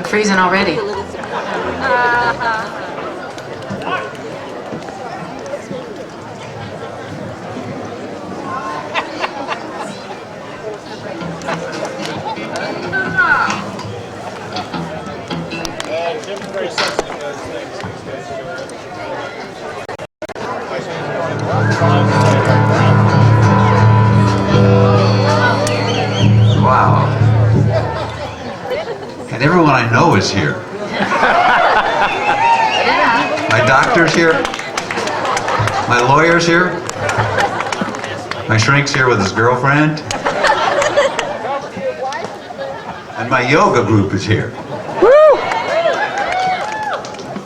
freezing already. Wow. And everyone I know is here. My doctor's here. My lawyer's here. My shrink's here with his girlfriend. And my yoga group is here.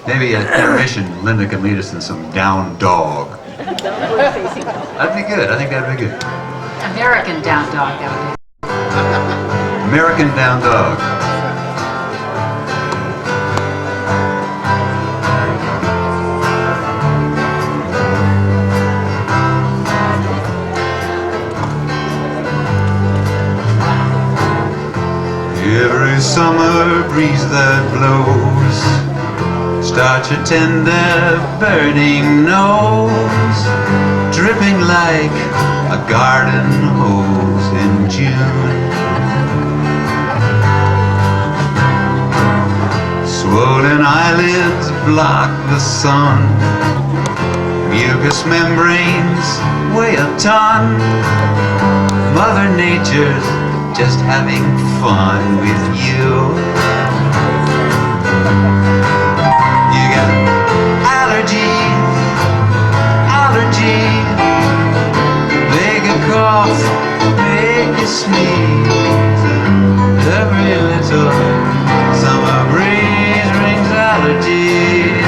Maybe at intermission, Linda can lead us in some down dog. That'd be good. I think that'd be good. American down dog, that would be. American down dog. Every summer breeze that blows starts your tender burning nose, dripping like a garden hose in June. Swollen eyelids block the sun, mucous membranes weigh a ton. Mother Nature's just having fun with you. You got allergies, allergies, make you cough, make you sneeze. Every little summer breeze brings allergies.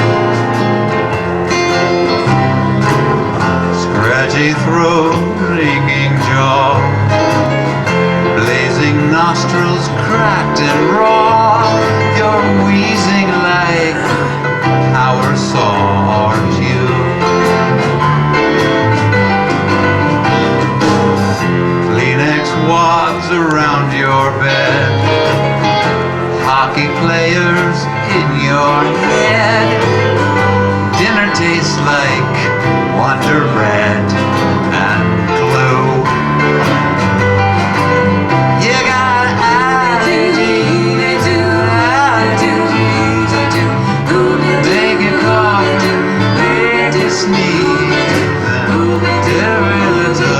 Scratchy throat, aching jaw, blazing nostrils cracked and raw. You're wheezing like a power saw, aren't you? Kleenex wads around your bed, hockey players in your head. Dinner tastes like Wonder Bread and glue. You got allergies, make you cough, make you sneeze. Every little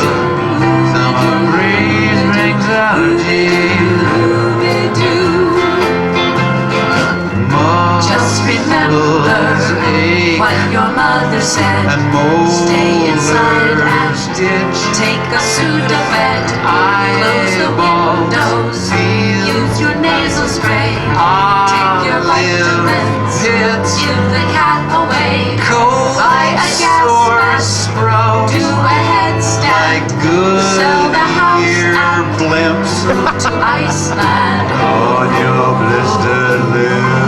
summer breeze brings allergies. Just remember what your mother said. Stay inside and take a Sudafed. Close the windows, use your nasal spray. Take your vitamins, give the cat away. Buy a gas mask, do a headstand, sell the house and move to Iceland. On your blistered lips.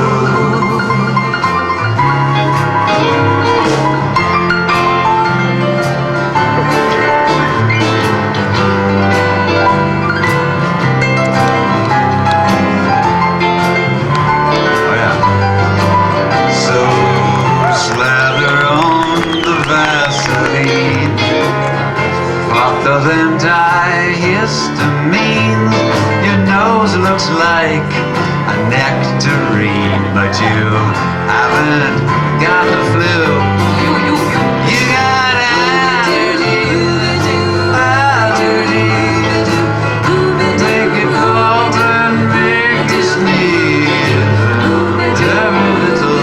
Antihistamine, your nose looks like a nectarine, but you haven't got the flu. You got allergies, allergies, make you cough and make you sneeze. Every little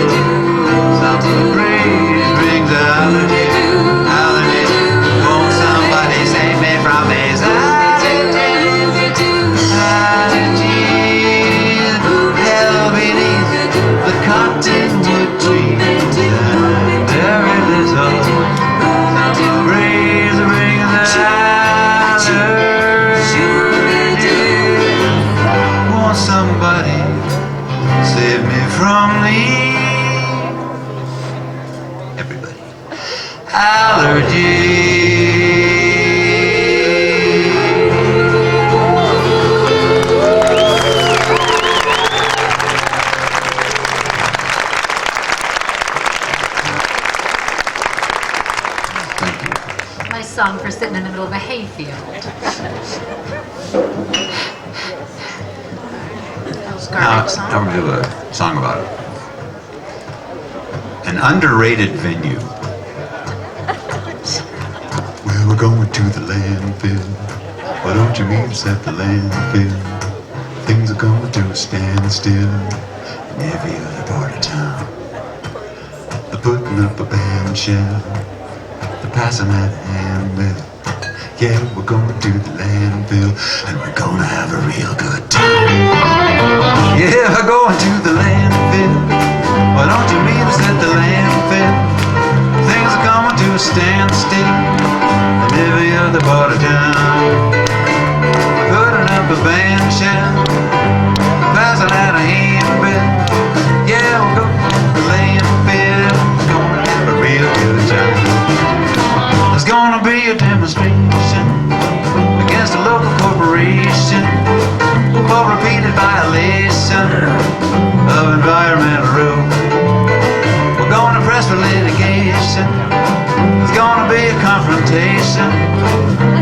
summer breeze brings allergies. Cottonwood trees and every little Nice song for sitting in the middle of a hayfield. Now we're going to do a song about it. An underrated venue. Well, we're going to the landfill. Why don't you meet us at the landfill? Things are going to a standstill in every other part of town. They're putting up a band shell. They're passing out a handbill. Yeah, we're going to the landfill, and we're gonna have a real good time. Yeah, we're going to the landfill. Why don't you meet us at the landfill? Things are coming to a standstill in every other part of town. Putting up a band shell, passing out a handbill. Yeah, we're going to the landfill. We're gonna have a real good time. There's gonna be a demonstration against a local corporation for repeated violation of environmental rules. We're gonna press for litigation. There's gonna be a confrontation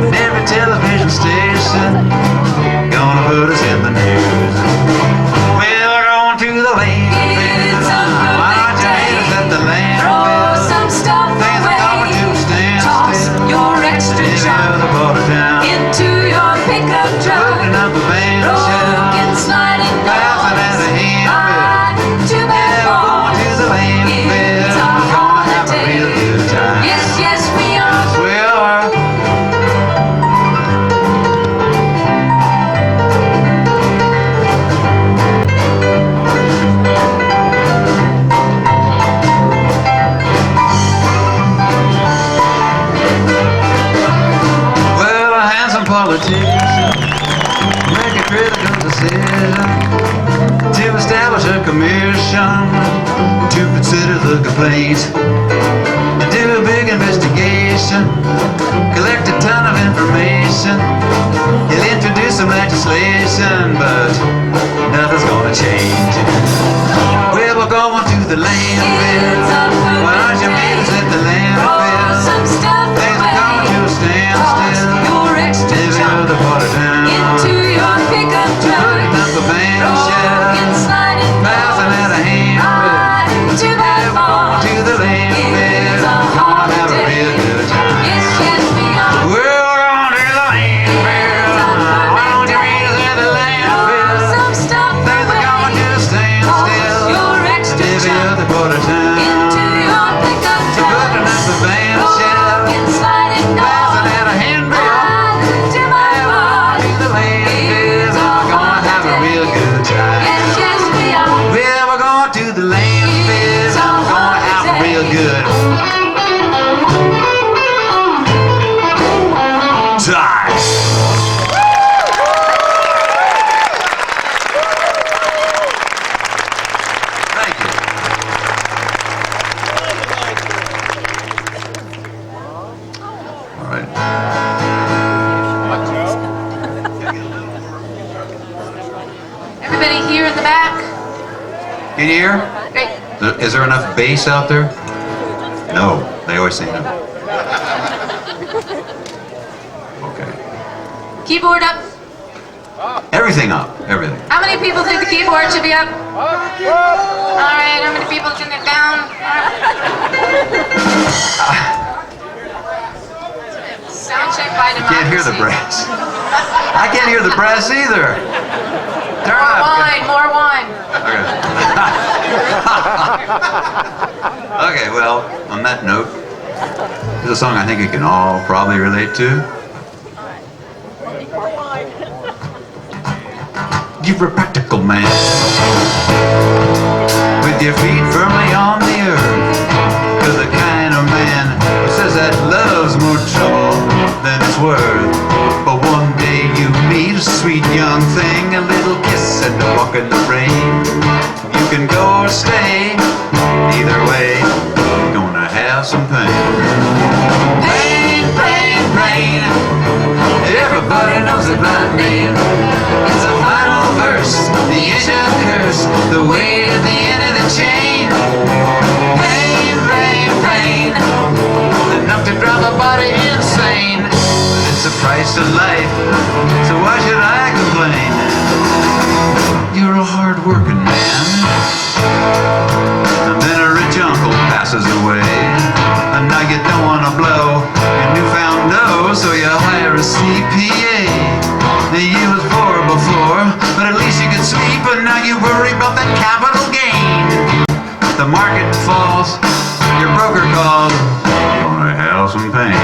in every television station. Gonna put us in the news. Well, we're going to the landfill. Why don't you meet us at the landfill? Things are coming to a standstill. Your extra jump into your pickup truck. Putting up a band shell, broken sliding passing out a handbill. to Yeah, we're going to the landfill. It's a We're gonna have a real holiday. good time. Yes, yes, we are. We are. Well, a handsome politician make a critical decision to establish a commission to consider the complaint and do a big investigation, collect a ton of information. He'll introduce some legislation, but nothing's gonna change. Well, we're going to the landfill. Why don't you meet us at the landfill? Some stuff Things are coming to a standstill. your extra Every jump other part of town. into your pickup truck. Putting up a band shell, Broken sliding passing out a handbill. to that bar. To the landfill, It's a gonna have a holiday. real good time. Yes, yes, we are. We're going to the landfill. Why don't you meet us at the landfill? Some stuff Things are coming to a standstill. your extra Every jump other part of town. into your pickup truck. Putting up a band shell, Broken sliding passing out a handbill. to my bar. To the landfill, we're gonna have a real good time. Yes, yes, we are. Well, we're going to the landfill. We're gonna have a real good time. Thank you. All right. Everybody here in the back? Can you hear? Great. Is there enough bass out there? No. They always say no. Okay. Keyboard up. Everything up. Everything. How many people think the keyboard should be up? All right. How many people think it down? Sound check by democracy. Can't hear the brass. I can't hear the brass either. Turn More up. wine. More wine. Okay. Okay, well, on that note, there's a song I think you can all probably relate to. You're a practical man, with your feet firmly on the earth. You're the kind of man who says that love's more trouble than it's worth. But one day you meet a sweet young thing, a little kiss and a walk in the rain. You can go or stay, either way, you're gonna have some pain. Pain, pain, pain, everybody knows it by name. It's a final verse, the ancient curse, the weight at the end of the chain. Pain, pain, pain, enough to drive a body insane. price of life, so why should I complain? You're a hard-working man, and then a rich uncle passes away, and now you don't want to blow your newfound dough, so you hire a CPA. You was poor before, but at least you could sleep, and now you worry about that capital gain. The market falls, your broker calls, gonna have some pain.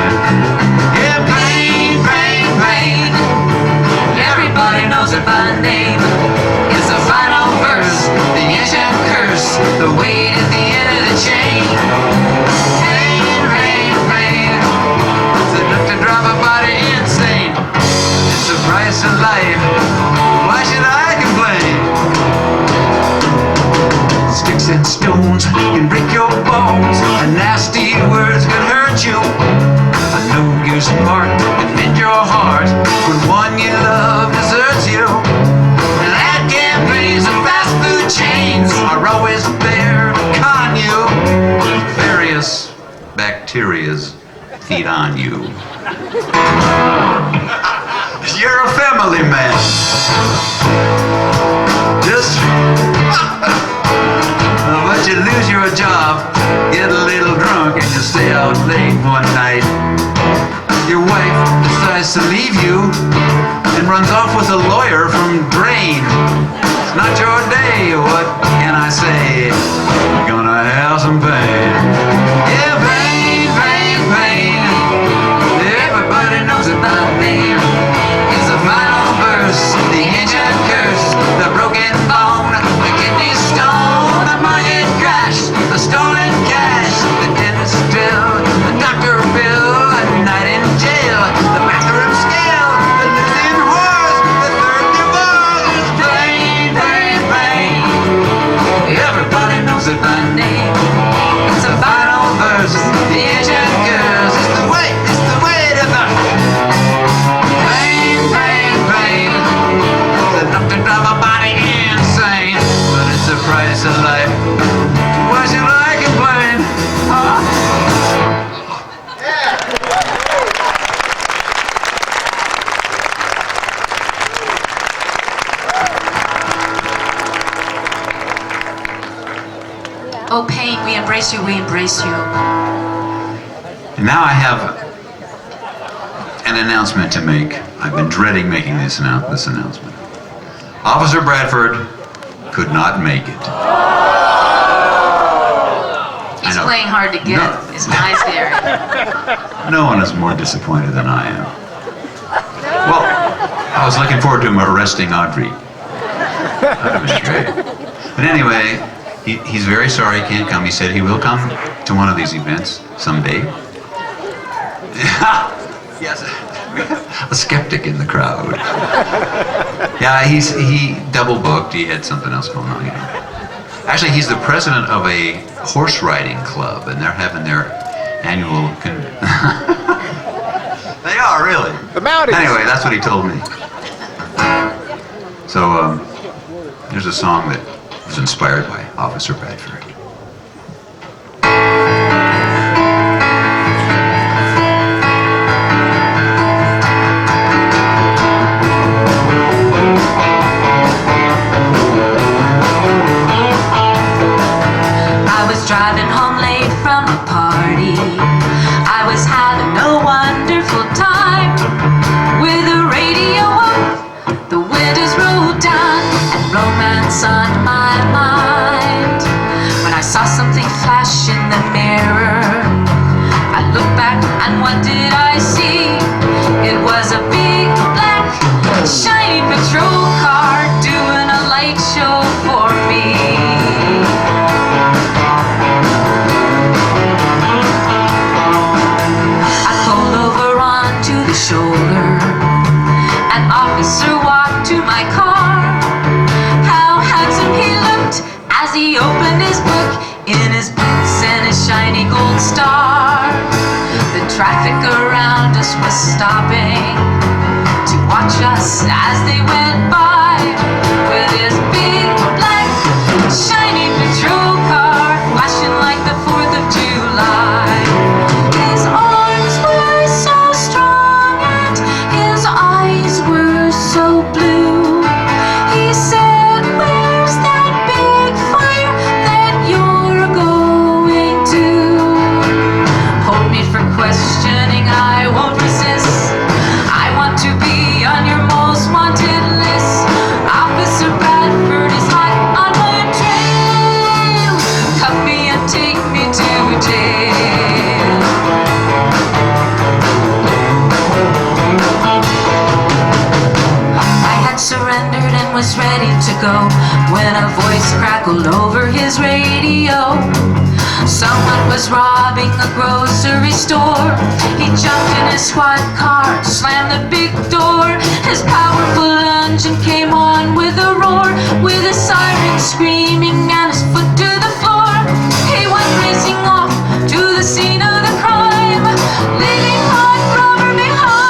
Yeah, pain, pain, pain. Everybody knows it by name. It's the final verse, the ancient curse, the weight at the end of the chain. Pain, pain, pain. It's enough to drive a body insane. It's the price of life. Why should I complain? Sticks and stones can break your bones, and nasty words can hurt you. A no-use part can mend your heart when one you love deserts you. And ad campaigns and fast food chains are always there to con you. Various bacterias feed on you. You're a family man. Just but you lose your job, get a little drunk, and you stay out late one night. Your wife decides to leave you and runs off with a lawyer from Drain. It's not your day, what can I say? You're gonna have some pain. Yeah, pain, pain, pain. Everybody knows it by name. It's the final verse, the ancient curse, the broken bone, the kidney stone, the market crash, the stolen cash, the dentist bill, the doctor bill, a night in jail, the bathroom scale, the losing horse, the third divorce. Pain, pain, pain. Everybody knows it by name. It's the final verse, the ancient curse. It's the way to the pain, pain, pain. It's enough to drive a body insane, but it's the price of life. Why should I complain? Oh, pain, we embrace you, we embrace you. And now I have an announcement to make. I've been dreading making this announcement. Officer Bradford could not make it. He's playing hard to get. No. It's nice there. No one is more disappointed than I am. Well, I was looking forward to him arresting Audrey. That was great. But anyway, he's very sorry he can't come. He said he will come to one of these events someday. Yes, a skeptic in the crowd. Yeah, he double booked. He had something else going on. Actually, he's the president of a horse riding club, and they're having their annual. They are really. The Mounties. Anyway, that's what he told me. So there's a song that was inspired by Officer Bradford. Driving home late from a party, I was having a wonderful time with the radio up, the windows rolled down, and romance on my mind. When I saw something flash in the mirror, I looked back, and what did I see? It was a big black shiny patrol car doing a light show for me. Shoulder. An officer walked to my car. How handsome he looked as he opened his book, in his boots and his shiny gold star. The traffic around us was stopping to watch us as they went by, with his big black shiny patrol car flashing like the 4th of July. His arms were so strong, his was ready to go when a voice crackled over his radio. Someone was robbing a grocery store. He jumped in his squad car, slammed the big door. His powerful engine came on with a roar, with a siren screaming and his foot to the floor. He went racing off to the scene of the crime, leaving hot rubber behind.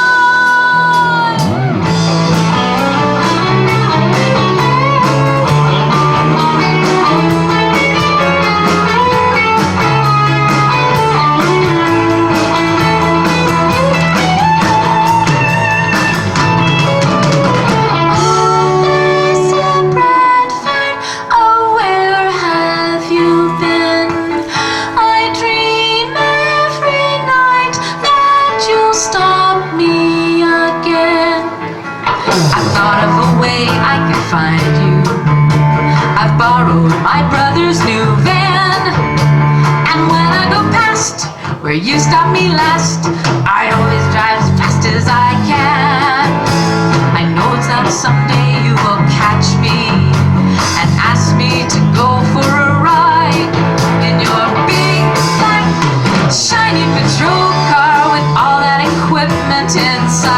Find you. I've borrowed my brother's new van, and when I go past where you stopped me last, I always drive as fast as I can. I know it's that someday you will catch me and ask me to go for a ride in your big black shiny patrol car with all that equipment inside.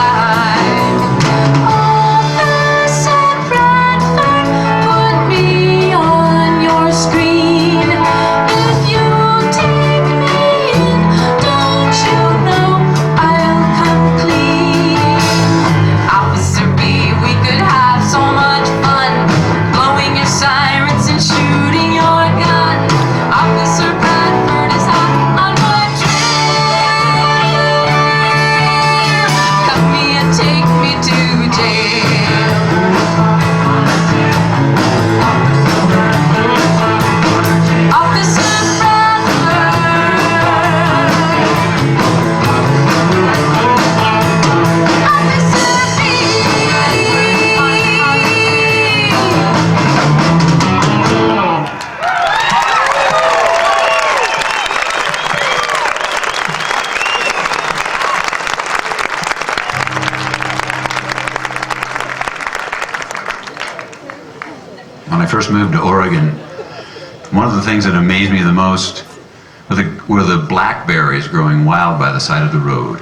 When I first moved to Oregon, one of the things that amazed me the most were the blackberries growing wild by the side of the road.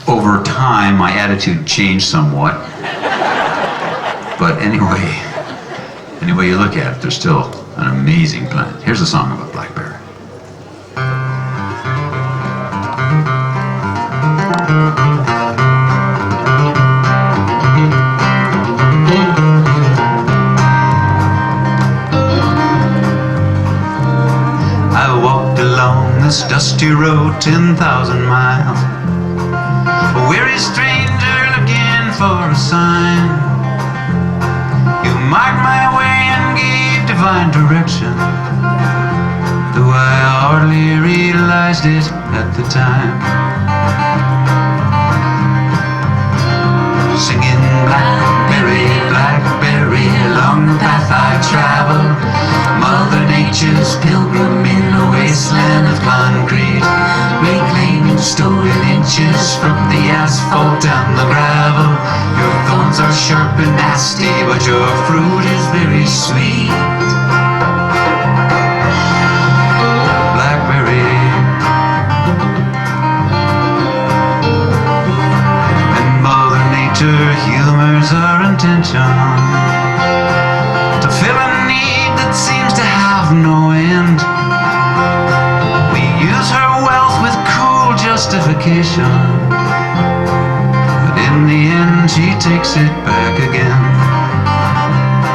Over time, my attitude changed somewhat. But any way you look at it, they're still an amazing plant. Here's a song about blackberry. This dusty road 10,000 miles, a weary stranger looking for a sign. You marked my way and gave divine direction, though I hardly realized it at the time. Singing blackberry, blackberry, along the path I travel, Mother Nature's pilgrim in a wasteland of concrete, reclaiming stolen inches from the asphalt and the gravel. Your thorns are sharp and nasty, but your fruit is very sweet. Blackberry. And Mother Nature humors our intention to fill a need that seems to have no end. We use her wealth with cool justification, but in the end she takes it back again.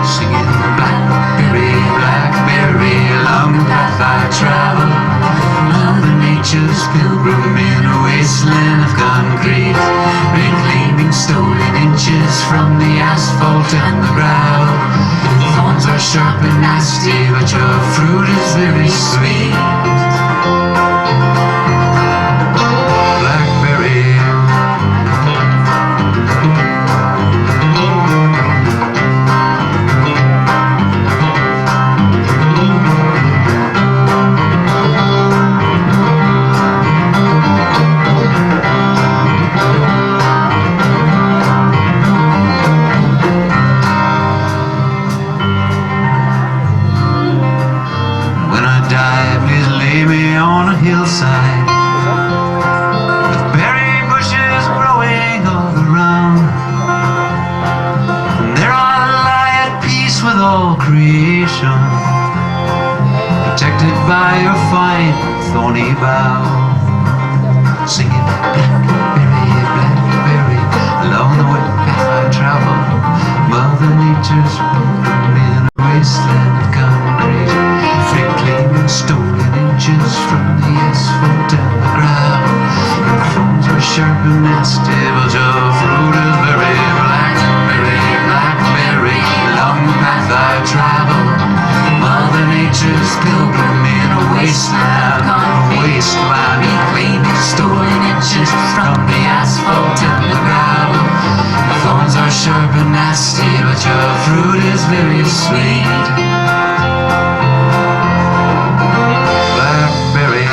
Singing blackberry, blackberry, along the path I travel, Mother Nature's pilgrim in a wasteland of concrete, reclaiming stolen inches from the asphalt and the gravel. Thorns are sharp and nasty, but your fruit is very sweet. Blackberry. sharp and nasty, but your fruit is very blackberry, blackberry. Long path I travel, Mother Nature's pilgrim in a wasteland, wasteland. Reclaiming stolen inches from the asphalt and the gravel. The thorns are sharp and nasty, but your fruit is very sweet. Blackberry.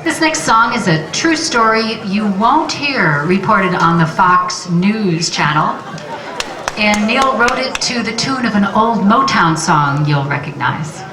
This next song is a true story you won't hear reported on the Fox News channel. And Neal wrote it to the tune of an old Motown song you'll recognize.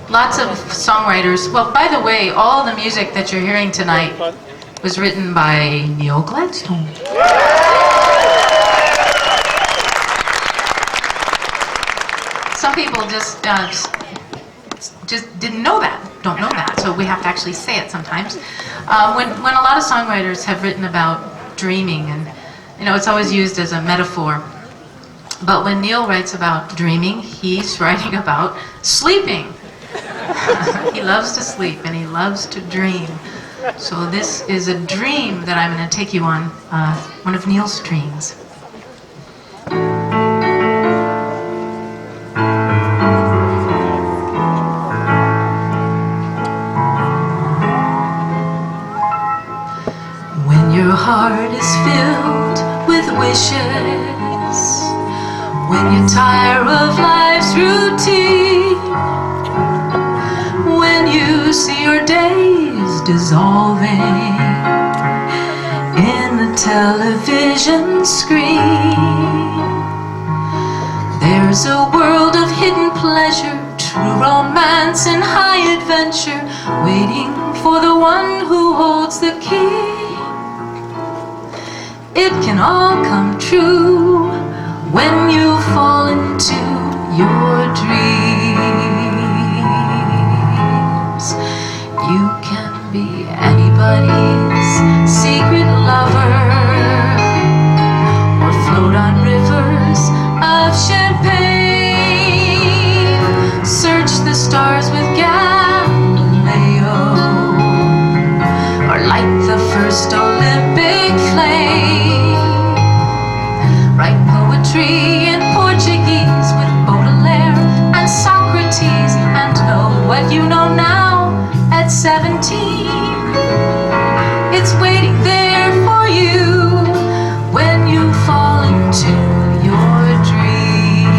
Lots of songwriters. Well, by the way, all the music that you're hearing tonight was written by Neal Gladstone. Some people just didn't know that, don't know that, so we have to actually say it sometimes. When a lot of songwriters have written about dreaming, and it's always used as a metaphor. But when Neal writes about dreaming, he's writing about sleeping. He loves to sleep and he loves to dream. So this is a dream that I'm going to take you on, one of Neal's dreams. dissolving in the television screen. There's a world of hidden pleasure, true romance and high adventure, waiting for the one who holds the key. It can all come true when you fall into your dreams. You can be anybody's secret lover, or float on rivers of champagne. Search the stars with Galileo, or light the first Olympic flame. Write poetry in Portuguese with Baudelaire and Socrates, and know what you know now at 17. It's waiting there for you when you fall into your dreams.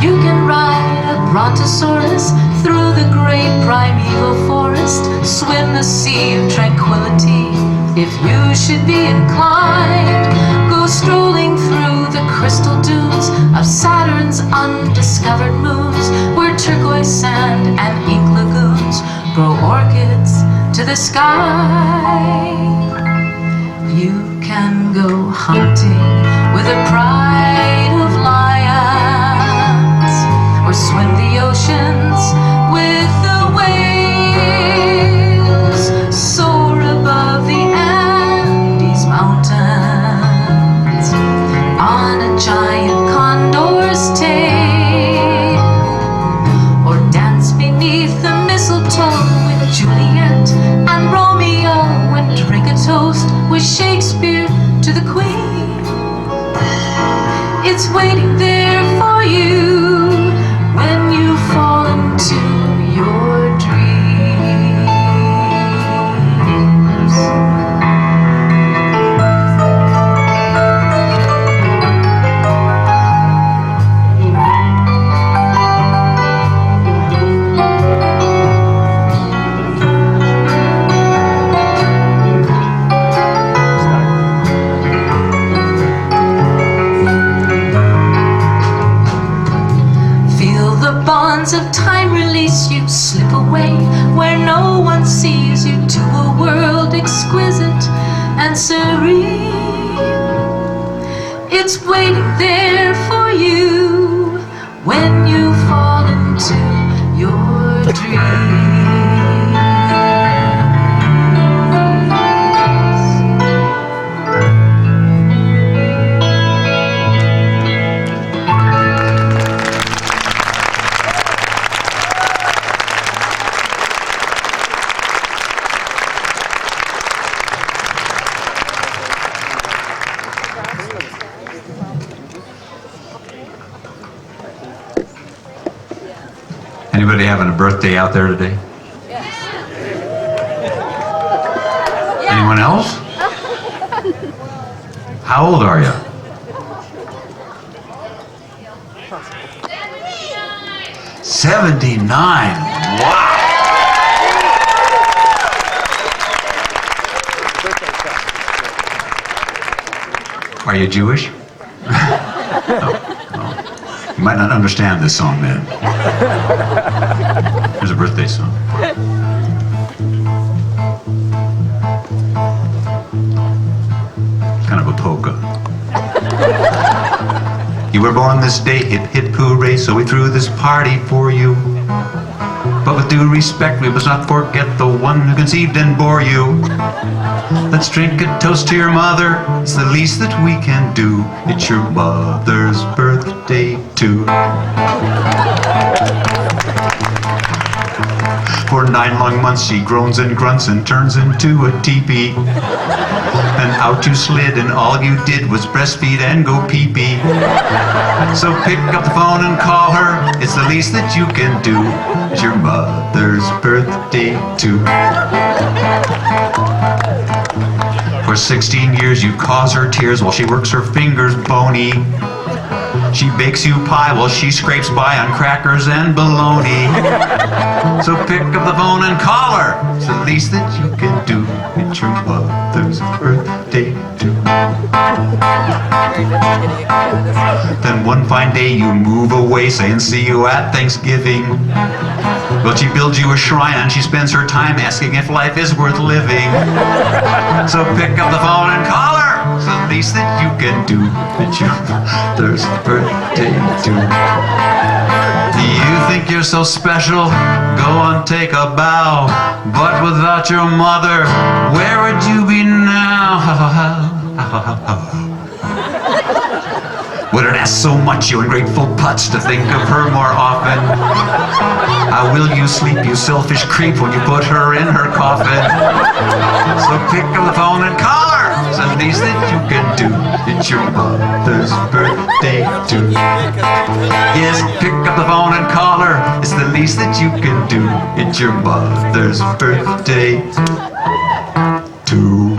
You can ride a brontosaurus through the great primeval forest, swim the sea of tranquility if you should be inclined. Go strolling through the crystal dunes of Saturn's undiscovered moons, where turquoise sand and ink lagoons grow orchids to the sky. You can go hunting with the pride of lions, or swim the oceans with the whales. Soar above the Andes mountains on a giant condor's tail, or dance beneath the mistletoe with Juliet and Romeo, and drink a toast with Shakespeare to the Queen. It's waiting there for you when you fall into your dreams. Of time release you, slip away where no one sees you, to a world exquisite and serene. It's waiting there for you when you fall into your dreams. Anybody having a birthday out there today? Anyone else? How old are you? 79. Wow. Are you Jewish? No. You might not understand this song then. Here's a birthday song. It's kind of a polka. You were born this day, hip hip hooray, so we threw this party for you. But with due respect, we must not forget the one who conceived and bore you. Let's drink a toast to your mother, it's the least that we can do. It's your mother's birthday too. For 9 long months she groans and grunts and turns into a teepee. And out you slid and all you did was breastfeed and go pee-pee. So pick up the phone and call her, it's the least that you can do. It's your mother's birthday too. For 16 years you cause her tears while she works her fingers bony. She bakes you pie while she scrapes by on crackers and bologna. So pick up the phone and call her. It's the least that you can do. It's your mother's birthday too. Then one fine day you move away saying see you at Thanksgiving. Well, she builds you a shrine and she spends her time asking if life is worth living. So pick up the phone and call her. It's the least that you can do. It's your mother's birthday too. You think you're so special? Go and take a bow. But without your mother, where would you be now? Would it ask so much, you ungrateful putz, to think of her more often? How will you sleep, you selfish creep, when you put her in her coffin? So pick up the phone and call her. It's the least that you can do. It's your mother's birthday too. Yes, pick up the phone and call her. It's the least that you can do. It's your mother's birthday too.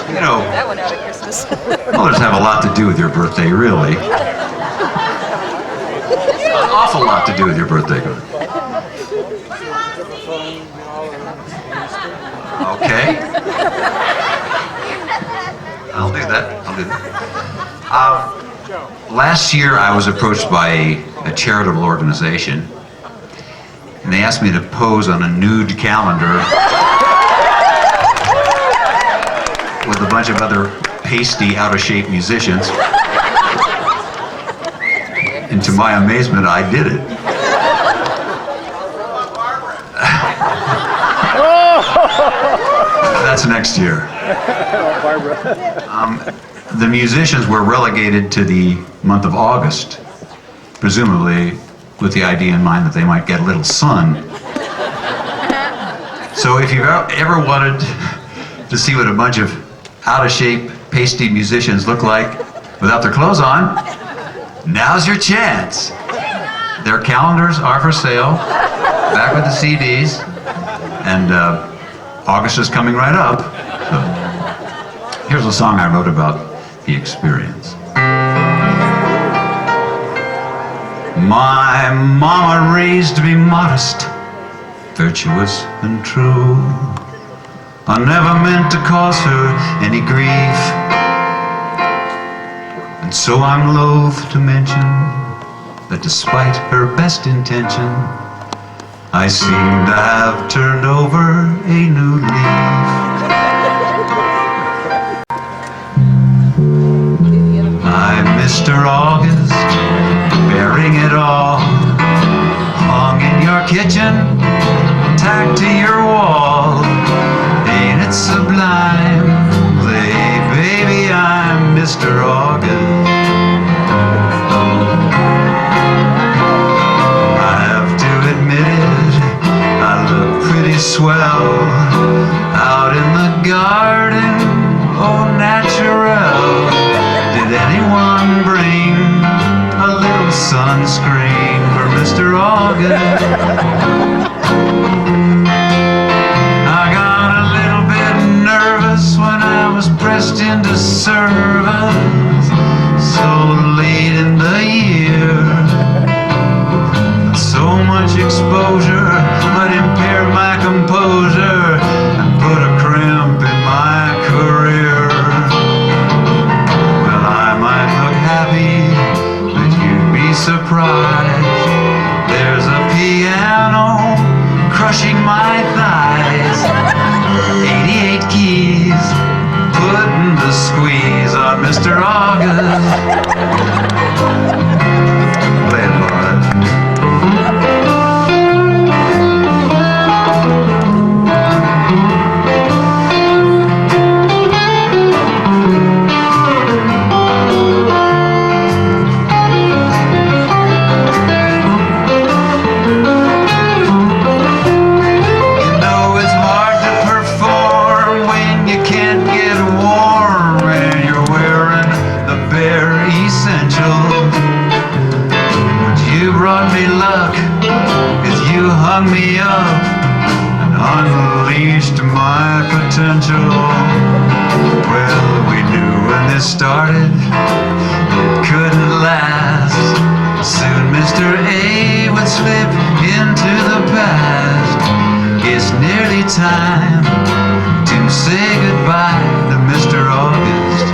You know, That one out at Christmas. mothers have a lot to do with your birthday, really. An awful lot to do with your birthday. Okay. I'll do that. Last year I was approached by a charitable organization, and they asked me to pose on a nude calendar with a bunch of other pasty, out-of-shape musicians. And to my amazement, I did it. That's next year. The musicians were relegated to the month of August, presumably with the idea in mind that they might get a little sun. So if you've ever wanted to see what a bunch of out-of-shape, pasty musicians look like without their clothes on, now's your chance. Their calendars are for sale, back with the CDs, and August is coming right up. So here's a song I wrote about the experience. My mama raised me modest, virtuous and true. I never meant to cause her any grief, and so I'm loath to mention that despite her best intention, I seem to have turned over a new leaf. I'm Mr. August, bearing it all, hung in your kitchen, tacked to your wall. Ain't it sublime? Hey, baby, I'm Mr. August. I have to admit it, I look pretty swell out in the garden, au naturel. Did anyone bring a little sunscreen for Mr. August? Pressed into service so late in the year. So much exposure but impaired my composure and put a crimp in my career. Well, I might look happy, but you'd be surprised. There's a piano crushing my thighs. 88 keys putting the squeeze on Mr. August. Play it, boys. You know it's hard to perform potential. Well, we knew when this started it couldn't last. Soon Mr. A would slip into the past. It's nearly time to say goodbye to Mr. August.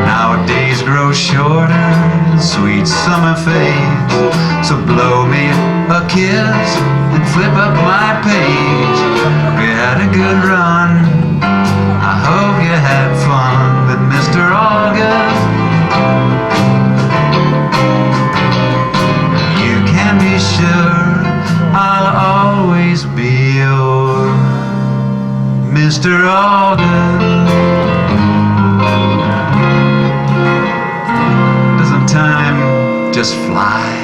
Now days grow shorter, sweet summer fades. So blow me a kiss and flip up my page. We had a good run, I hope you had fun. But Mr. August, you can be sure I'll always be your Mr. August. Doesn't time just fly?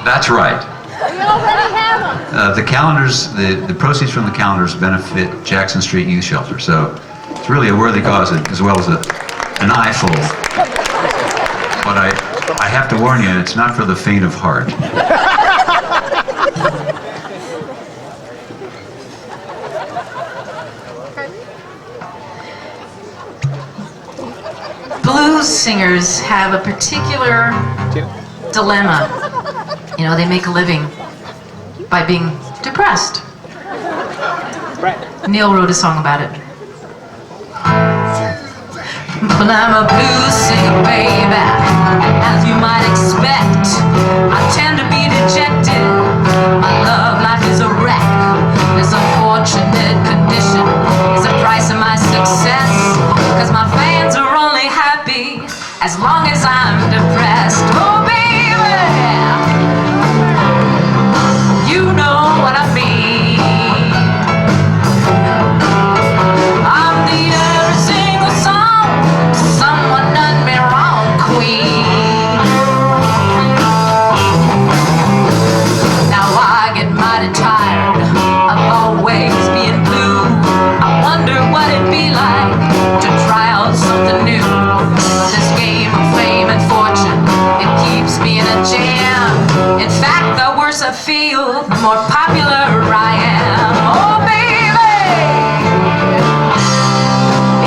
That's right. We already have them. The calendars, the proceeds from the calendars benefit Jackson Street Youth Shelter. So it's really a worthy cause as well as an eyeful. But I have to warn you, it's not for the faint of heart. Blues singers have a particular dilemma. You know, they make a living by being depressed. Neal wrote a song about it. But I'm a blues singer, baby, as you might expect. I tend to be dejected. My love life is a wreck. This unfortunate condition is the price of my success. 'Cause my fans are only happy as long as I'm depressed. Oh, baby, you know what I mean. I'm the every single song someone done me wrong queen. Now I get mighty tired of always being blue. I wonder what it'd be like to try out something new. This game of fame and fortune, it keeps me in a jam. In fact, the worse I feel, the more popular I am. Oh, baby,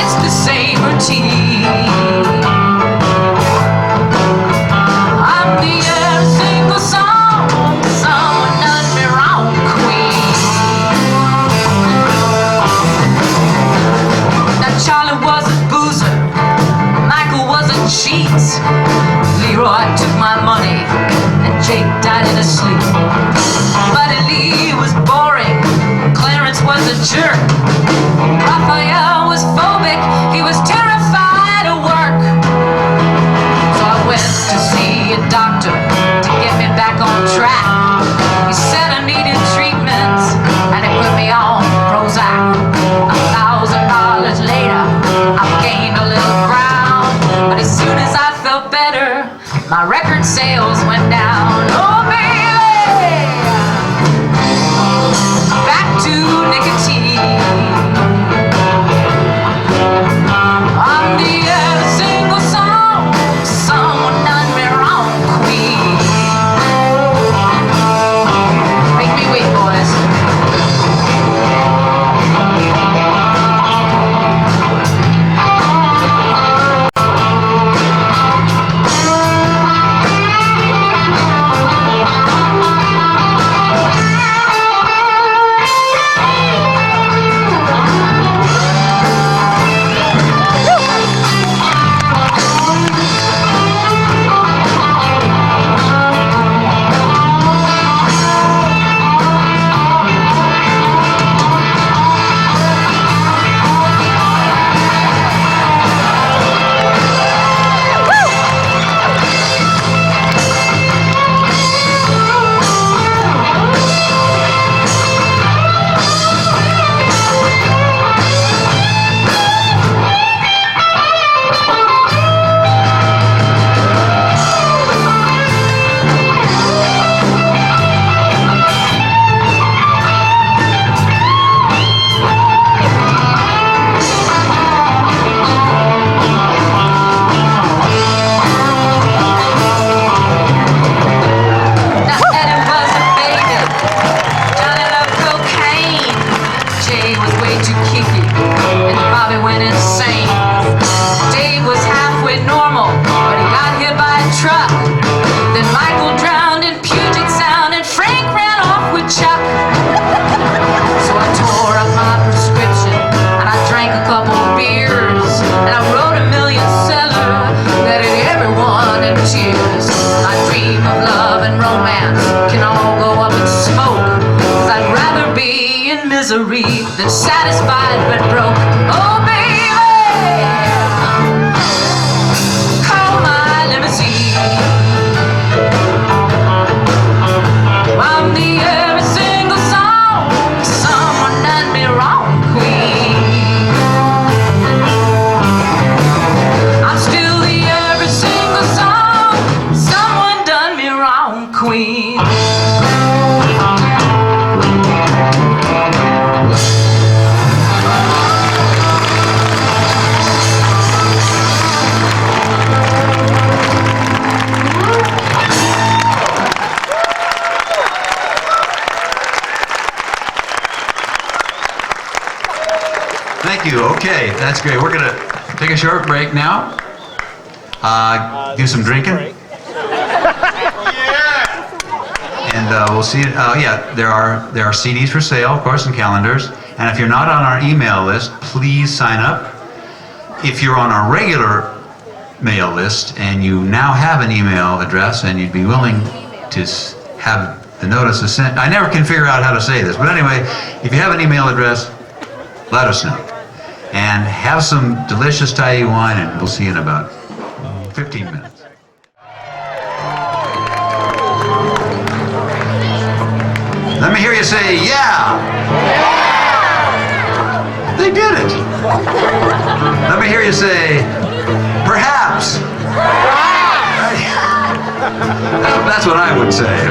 it's the same routine. I'm the every single song someone done me wrong queen. Now Charlie was a boozer, Michael was a cheat, Leroy took my money, and Jake died in his sleep. Buddy Lee was boring, Clarence was a jerk, Raphael was phobic, he was terrified of work. So I went to see a doctor to get me back on track. He said I needed treatment, and he put me on Prozac. $1,000 later, I've gained a little ground, but as soon as I felt better, my record sales went down. Oh, baby, back to nicotine. I'm the every single song someone done me wrong queen. Make me wait, boys. Okay, that's great. We're going to take a short break now. Do some drinking. And we'll see. Yeah, there are CDs for sale, of course, and calendars. And if you're not on our email list, please sign up. If you're on our regular mail list and you now have an email address and you'd be willing to have the notices sent, I never can figure out how to say this, but anyway, if you have an email address, let us know. And have some delicious Tyee wine, and we'll see you in about 15 minutes. Let me hear you say, yeah! They did it! Let me hear you say, perhaps! That's what I would say.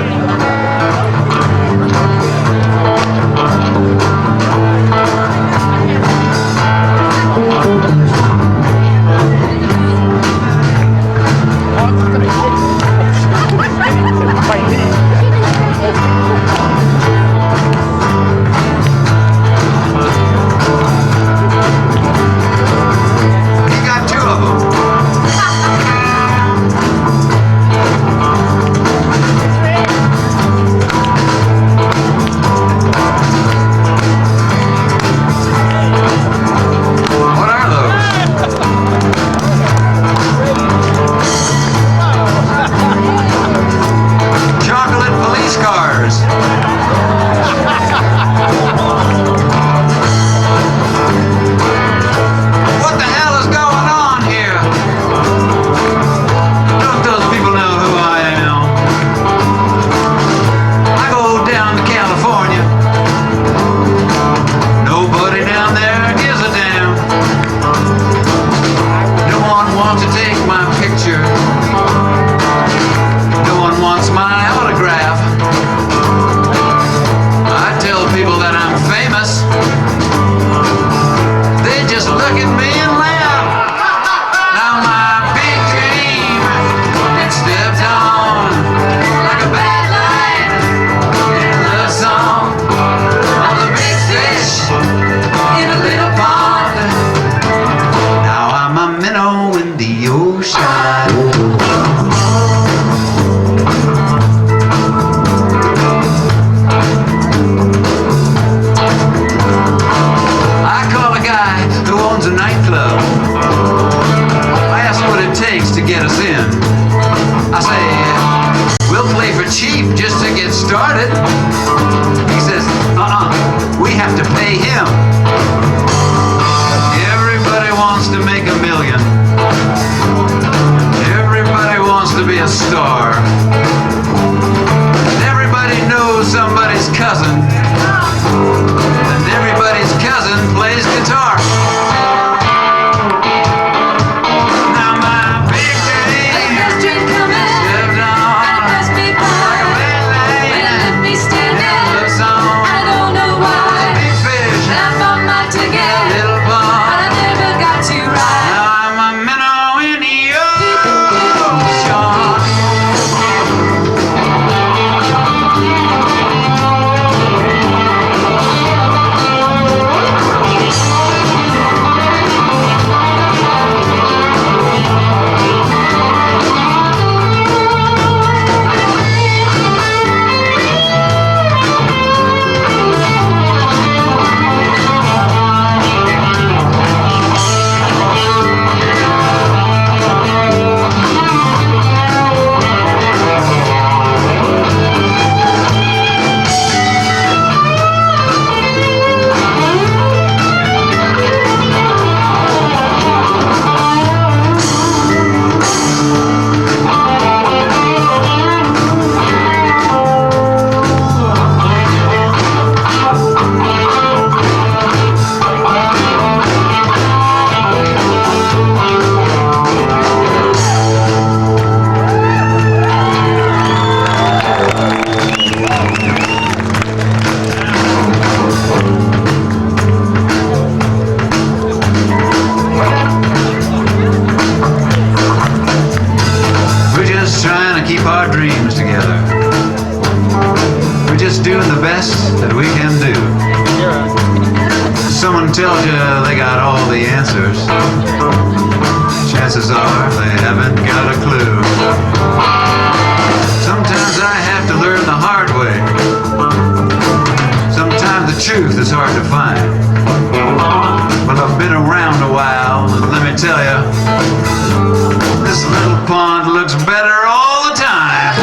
Georgia, they got all the answers. Chances are they haven't got a clue. Sometimes I have to learn the hard way. Sometimes the truth is hard to find. But I've been around a while, and let me tell you, this little pond looks better all the time.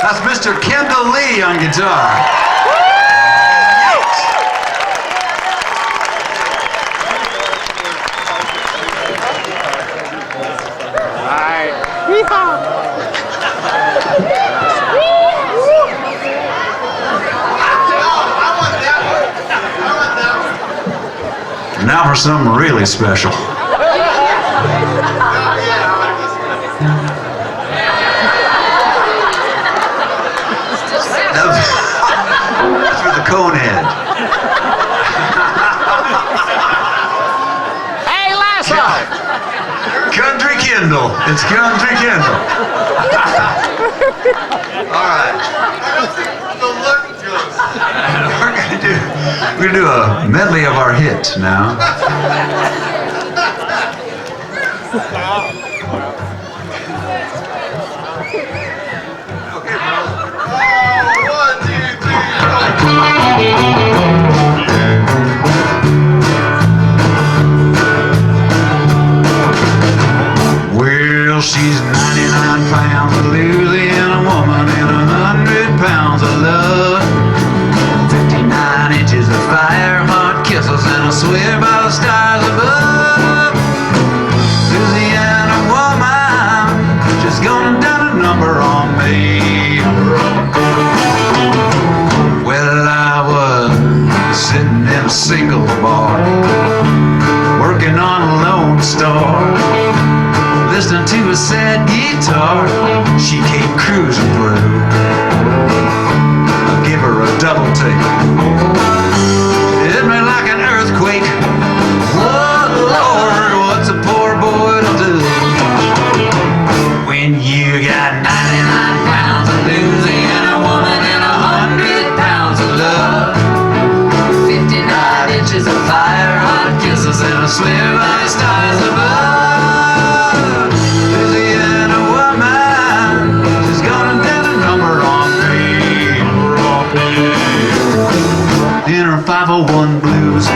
That's Mr. Kendall Lee on guitar. Now for something really special. That's for the Conehead. Hey, Lasso! Country Kendall. It's Country Kendall. All right. We're gonna do a medley of our hits now. Well, she's 99 pounds of Louisiana woman and 100 pounds of love. 59 inches of fire, hot kisses, and I swear by the stars above. Louisiana woman, just gonna done a number on me. Well, I was sitting in a single bar, working on a Lone Star, listening to a sad guitar. She came cruising through. I give her a double take. It hit me like an earthquake. Oh Lord, what's a poor boy to do when you got 99 pounds of Louisiana woman and 100 pounds of love, 59 inches of fire, hot kisses, and I swear by the stars above. Louisiana woman, she's gonna get a number on me. In her 501 blues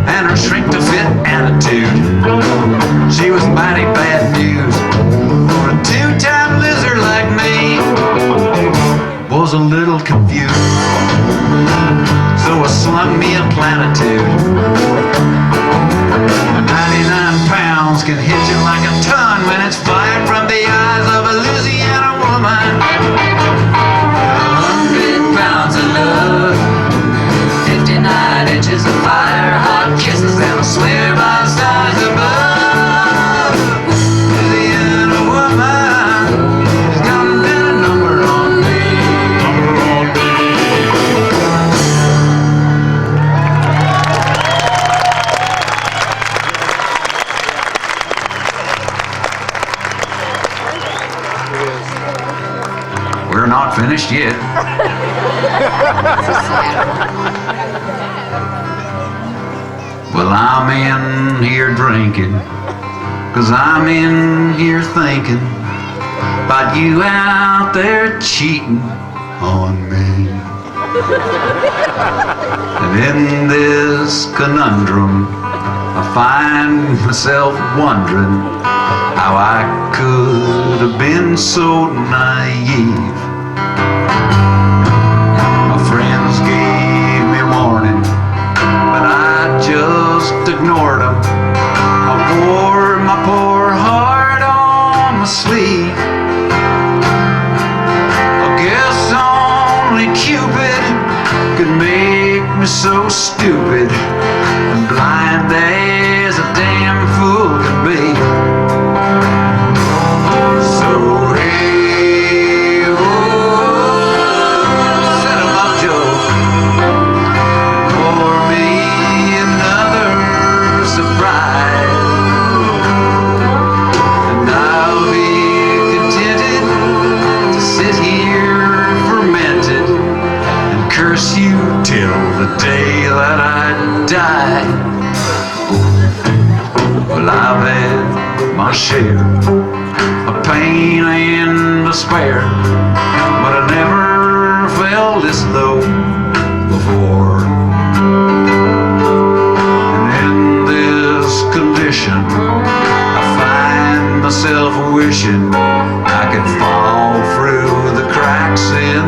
and her shrink-to-fit attitude, she was mighty bad news for a two-time loser like me. Was a little confused, so I slung me a platitude. 99 pounds can hit you like a ton when it's fired from the eyes of a Louisiana woman. 100 pounds of love, 59 inches of fire, hot kisses, and I swear by the stars above. Louisiana woman, she's gonna get a number on me. not finished yet. Well, I'm in here drinking, 'cause I'm in here thinking about you out there cheating On me. And in this conundrum, I find myself wondering how I could have been so naive. My friends gave me warning, but I just ignored them. I wore my poor heart on my sleeve. I guess only Cupid could make me so stupid and blind as a damn fool can be. So hey, set 'em up, Joe. Pour me another surprise, and I'll be contented to sit here fermented and curse you till the day that I die. Well, I've had my share of pain and despair, but I never felt this low before. And in this condition, I find myself wishing I could fall through the cracks in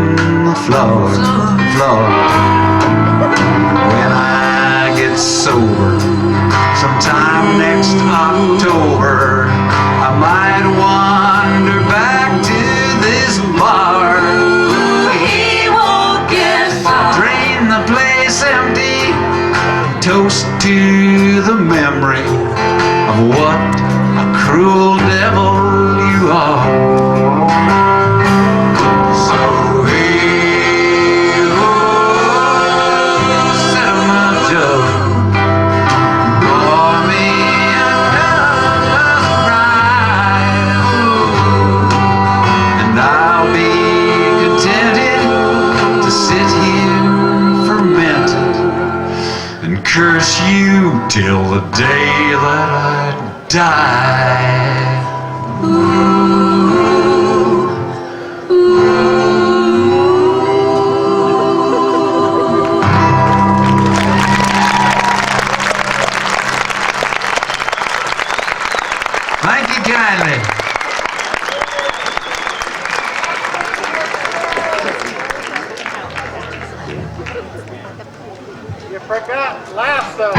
the floor. When I get sober, sometime next October, I might wander back to this bar. He won't get far. Drain the place empty, toast to the memory of what a cruel devil you are. So hey, set 'em up, Joe. Pour me another ride, and I'll be contented to sit here fermented and curse you till the day that I die. Thank you kindly. You forgot last though.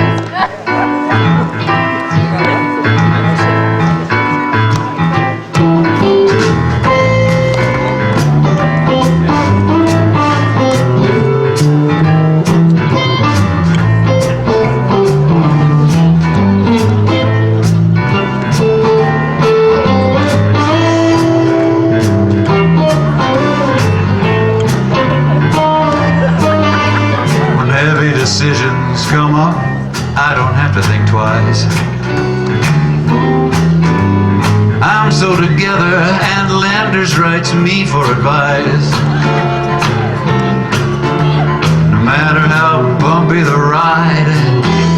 When heavy decisions come up, I don't have to think twice. I'm so together and lenders write to me for advice. No matter how bumpy the ride,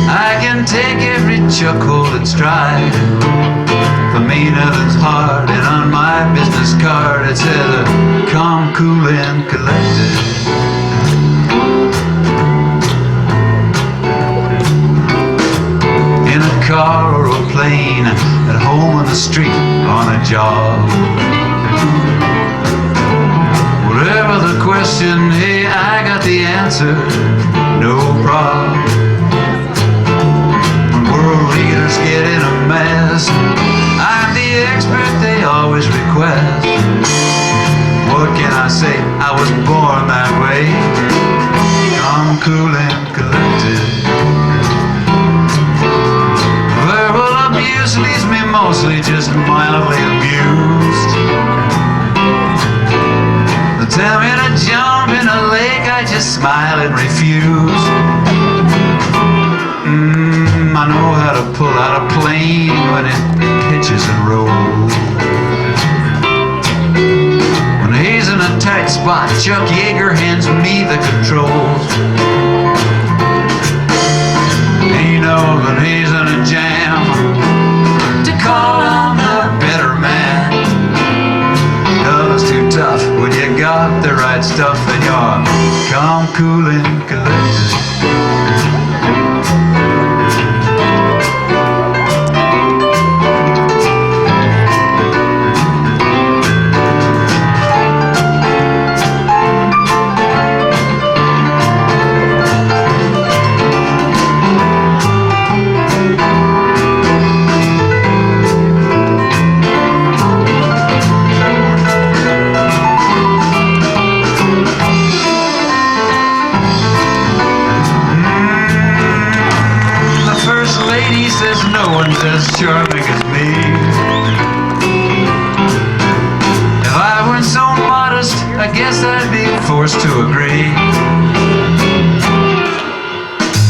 I can take every chuckle in stride. For me nothing's hard, and on my business card it says calm, cool and collected. In a car or a plane, at home on the street, on a job. Whatever the question, hey, I got the answer, no problem. When world leaders get in a mess, I'm the expert they always request. What can I say? I was born that way. I'm cool and collected. Verbal abuse leaves me mostly just mildly amused. They tell me to jump in a lake, I just smile and refuse. I know how to pull out a plane when it pitches and rolls. When He's in a tight spot. Chuck Yeager hands me the controls. He knows when he's in a jam to call on the better man. No, it's too tough when you got the right stuff and you're calm, cool, and collected. No one's as charming as me. If I weren't so modest, I guess I'd be forced to agree.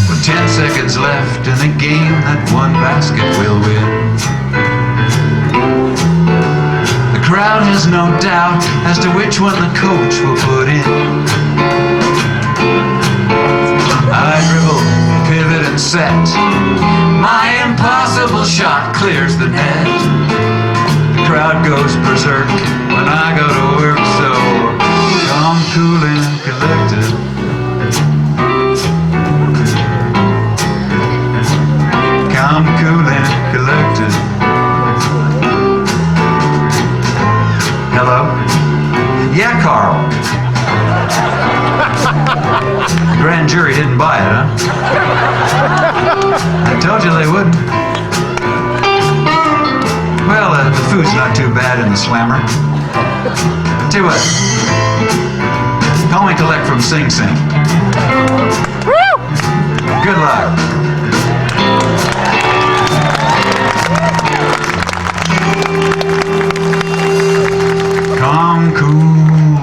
With 10 seconds left in the game, that one basket will win. The crowd has no doubt as to which one the coach will put in. I dribble, pivot, and set. My impossible shot clears the net. The crowd goes berserk when I go to work, so calm, cool, and collected. Calm, cool, and collected. Hello? Yeah, Carl. The grand jury didn't buy it, huh? I told you they wouldn't. Well, the food's not too bad in the slammer. Tell you what, call me collect from Sing Sing. Good luck. Calm, cool,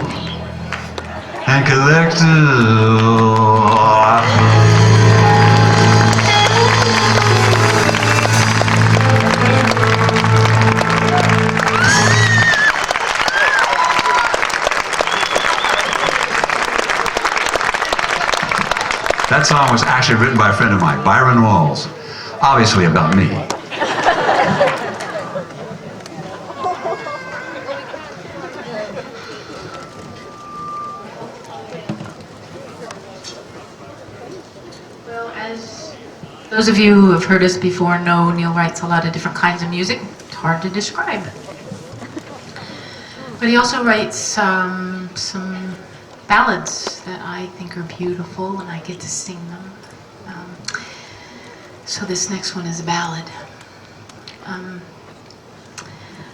and collected. That song was actually written by a friend of mine, Byron Walls. Obviously about me. Well, as those of you who have heard us before know, Neal writes a lot of different kinds of music. It's hard to describe. But he also writes some ballads that I think are beautiful, and I get to sing them. So this next one is a ballad.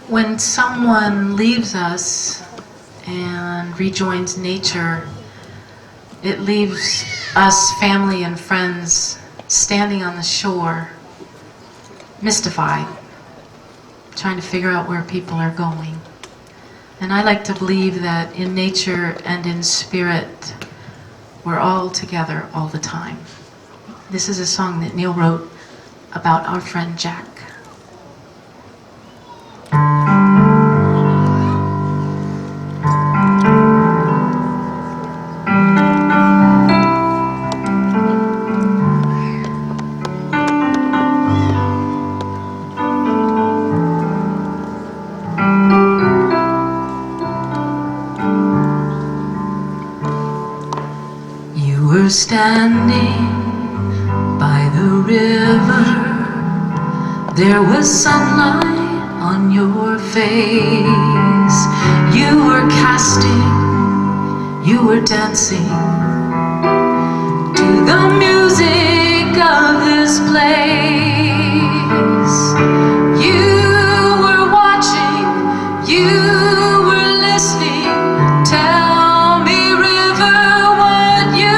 When someone leaves us and rejoins nature, it leaves us, family and friends, standing on the shore, mystified, trying to figure out where people are going. And I like to believe that in nature and in spirit, we're all together all the time. This is a song that Neal wrote about our friend Jack. Standing by the river, there was sunlight on your face. You were casting, you were dancing to the music of this place. You were watching, you were listening. Tell me, river, what you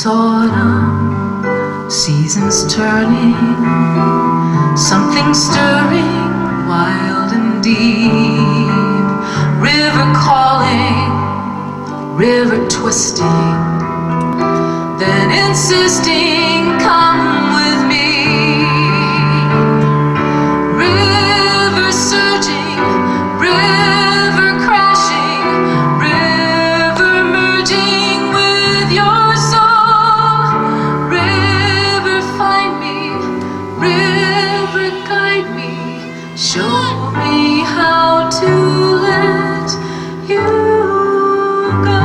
autumn Seasons turning, something stirring, wild and deep. River calling, river twisting, then insisting, come with me. River surging, river crashing, river merging with your soul. River find me, river guide me, show me how to let you go.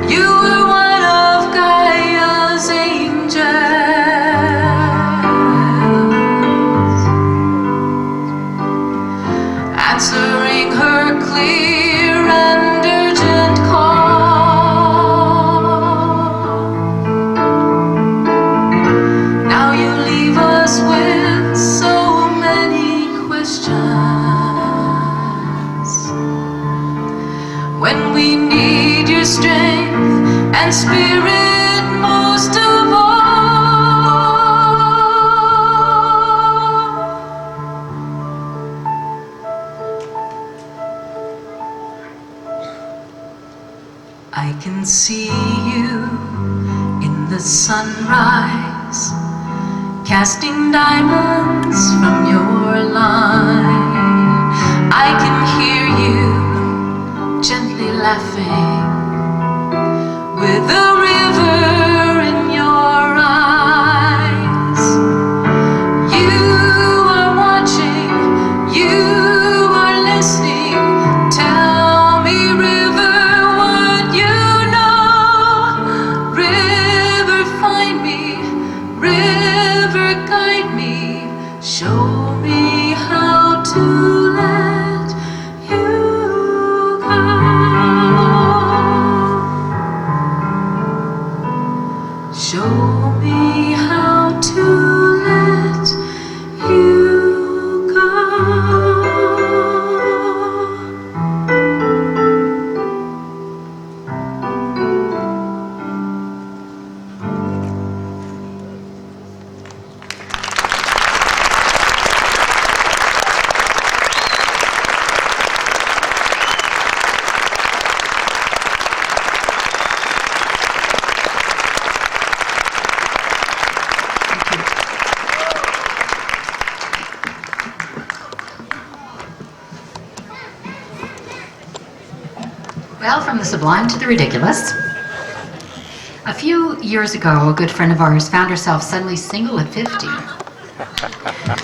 You were one of Gaia's angels, answering her clear and urgent call. Now you leave us with so many questions, when we need your strength and spirit most of all. I can see you in the sunrise, casting diamonds from your line. I can hear you gently laughing with the river in your eyes. You are watching, you are listening. Tell me, river, what you know. River, find me, river, guide me, show me how to let you go. Show me how to let you go. Well, from the sublime to the ridiculous. A few years ago, a good friend of ours found herself suddenly single at 50.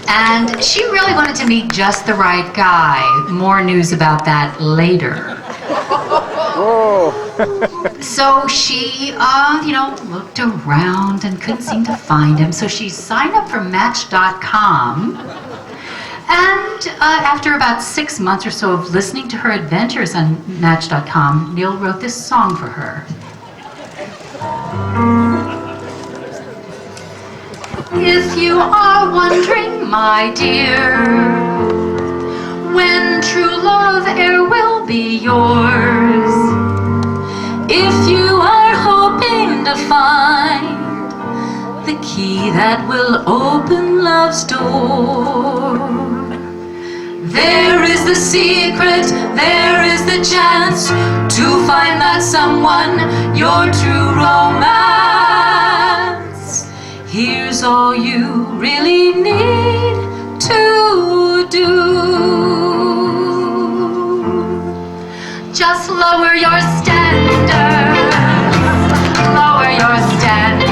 And she really wanted to meet just the right guy. More news about that later. So she, looked around and couldn't seem to find him. So she signed up for Match.com. And after about 6 months or so of listening to her adventures on Match.com, Neal wrote this song for her. If you are wondering, my dear, when true love e'er will be yours, if you are hoping to find the key that will open love's door, there is the secret, there is the chance to find that someone, your true romance. Here's all you really need to do. Just lower your standards, lower your standards.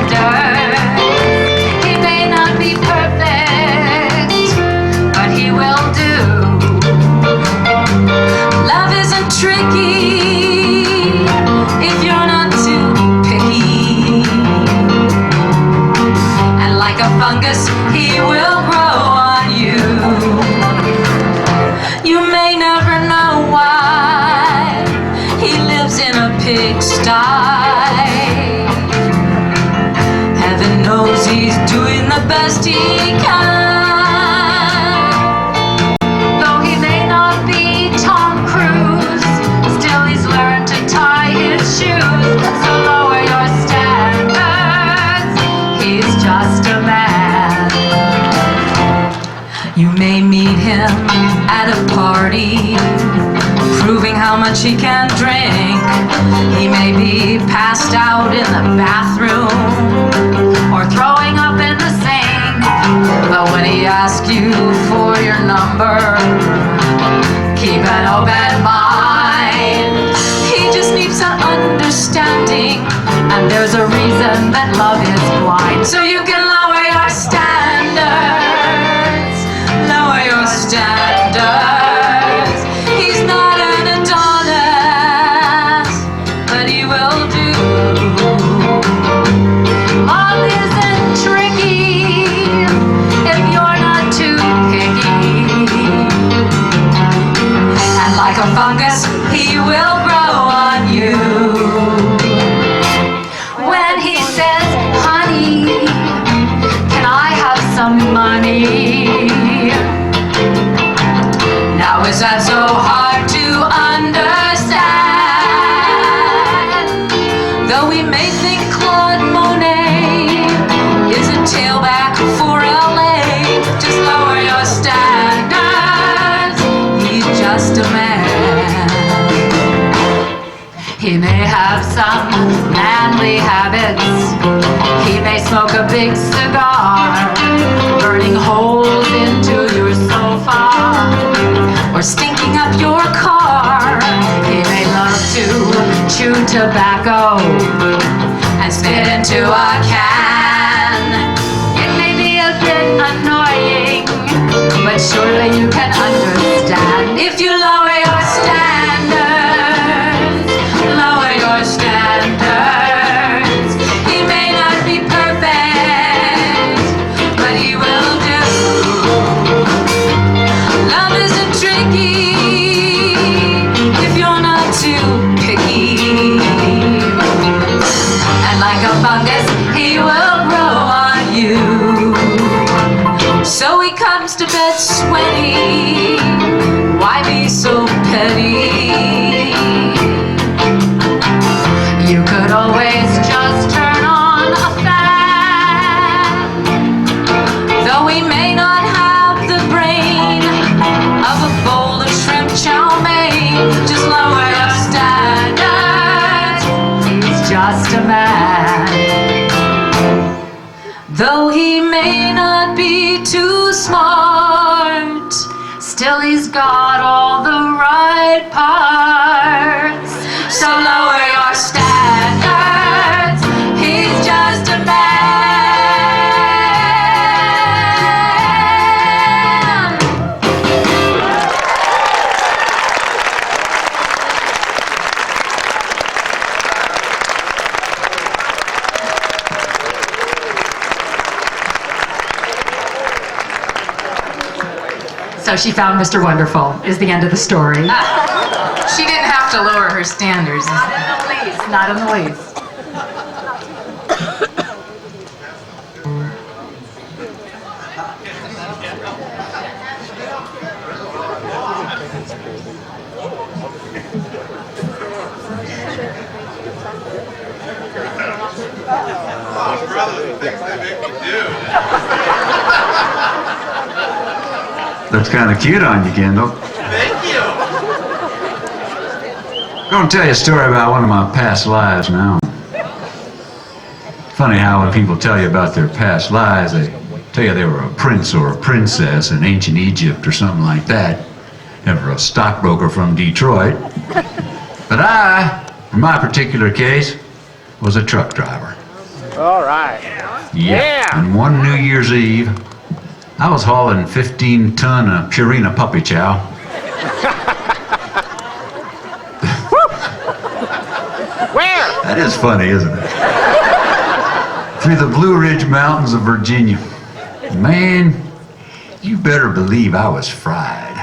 He may not be perfect, but he will do. Love isn't tricky if you're not too picky. And like a fungus, he will grow on you. You may never know why he lives in a pigsty. Heaven knows he's doing the best he can. Though he may not be Tom Cruise, still he's learned to tie his shoes. much he can drink. He may be passed out in the bathroom or throwing up in the sink. But when he asks you for your number, keep an open mind. He just needs an understanding, and there's a reason that love is blind. So you can lower your standards, lower your standards. He's not an Adonis, but he will do. Love isn't tricky if you're not too picky. And like a fungus, he will grow on you. When he says, honey, can I have some money? Now is that so hard to understand? Though we may think Claude Monet is a tailback for LA, just lower your standards. He's just a man. He may have some manly habits. He may smoke a big cigar, burning holes into your sofa or stinking up your car. He may love to chew tobacco and spit into a can. It may be a bit annoying, but surely you can understand if you lower your standards, lower your standards. He may not be perfect, but he will do. Love isn't tricky if you're not too picky. And like a fungus, he will grow on you. So he comes to bed sweaty. Why be so petty? You could always just turn on a fan. Though we may not have the brain of a bowl of shrimp chow mein, just lower your standards. He's just a man. Though he may not be too smart, still he's got all the right parts. So lower your standards. He's just a man. So she found Mr. Wonderful, is the end of the story. She didn't have to lower her standards. Not in the least. Looks kind of cute on you, Kendall. Thank you. I'm going to tell you a story about one of my past lives now. Funny how when people tell you about their past lives, they tell you they were a prince or a princess in ancient Egypt or something like that. Never a stockbroker from Detroit. But I, in my particular case, was a truck driver. All right. Yeah. And one New Year's Eve, I was hauling 15-ton of Purina puppy chow. Where? That is funny, isn't it? Through the Blue Ridge Mountains of Virginia. Man, you better believe I was fried.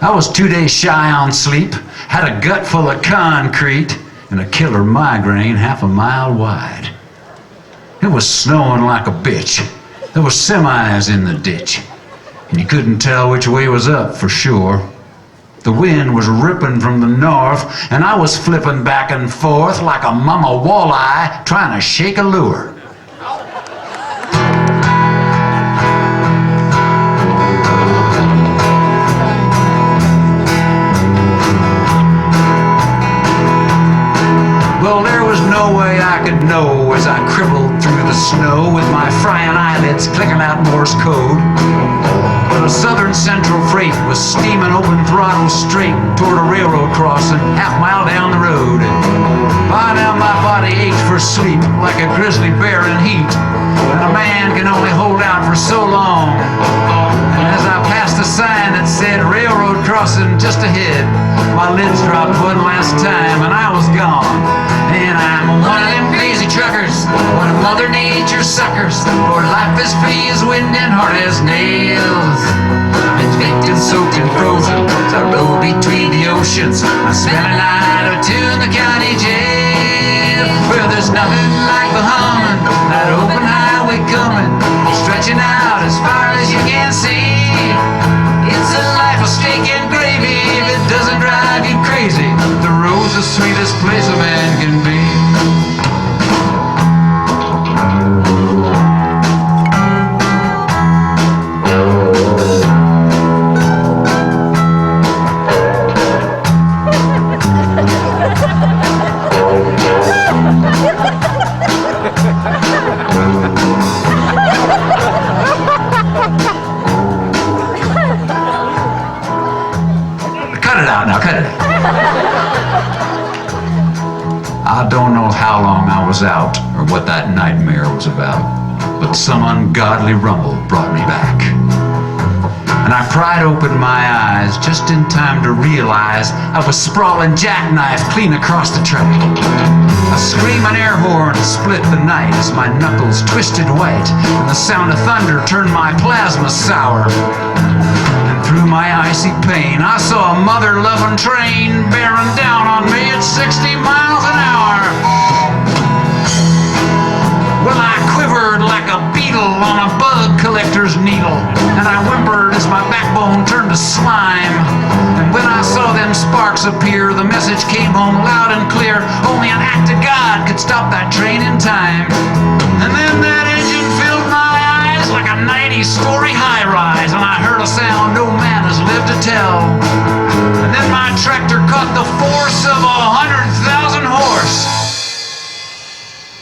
I was 2 days shy on sleep, had a gut full of concrete, and a killer migraine half a mile wide. It was snowing like a bitch. There were semis in the ditch, and you couldn't tell which way was up for sure. The wind was ripping from the north, and I was flipping back and forth like a mama walleye trying to shake a lure. know as I cribbled through the snow with my frying eyelids clicking out Morse code. But a Southern Central freight was steaming open throttle straight toward a railroad crossing half-mile down the road. By now my body ached for sleep like a grizzly bear in heat, and a man can only hold out for so long. And as I passed a sign that said railroad crossing just ahead, my lids dropped one last time and I was gone. And I'm one of them crazy truckers, one of Mother Nature's suckers, for life is free as wind and hard as nails. I've been baked and soaked and frozen as I roll between the oceans. I spent a night or two in the county jail, where there's nothing like the humming, that open highway coming, stretching out as far as you can see. It's a life of steak and gravy if it doesn't drive you crazy. The road's the sweetest place a man can be. Cut it out now, cut it out. I don't know how long I was out or what that nightmare was about, but some ungodly rumble brought me back. And I pried open my eyes just in time to realize I was sprawling jackknife clean across the track. A screaming air horn split the night as my knuckles twisted white, and the sound of thunder turned my plasma sour. And through my icy pain, I saw a mother-loving train bearing down on me at 60 miles an hour. Well, I quivered like a beetle on a bug collector's needle, and I whimpered as my backbone turned to slime. And when I saw them sparks appear, the message came home loud and clear: only an act of God could stop that train in time. And then that engine filled my eyes like a 90-story high-rise, and I heard a sound no man has lived to tell. And then my tractor caught the force of 100,000 horse,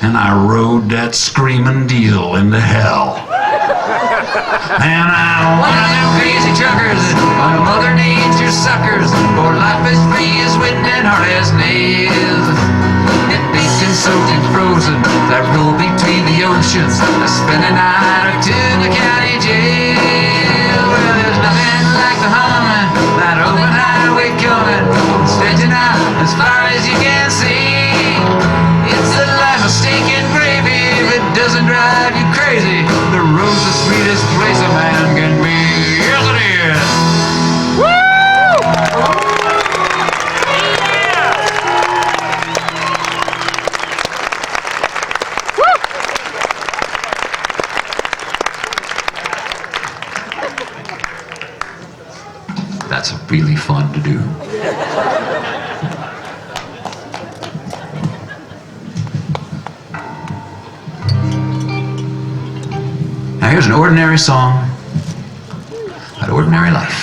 and I rode that screaming diesel into hell. And I'm one of them crazy truckers, one of Mother Nature's suckers, for life is free as wind and hard as nails. It baked and soaked and frozen, that roll between the oceans. I spent a night or two in the county jail, where there's nothing like the humming, that open highway coming, stretching out as far as you can see. It's a life of steak and gravy if it doesn't drive you crazy. The road's the sweetest place a man can be. Yes, it is. That's really fun to do. Now here's an ordinary song about ordinary life.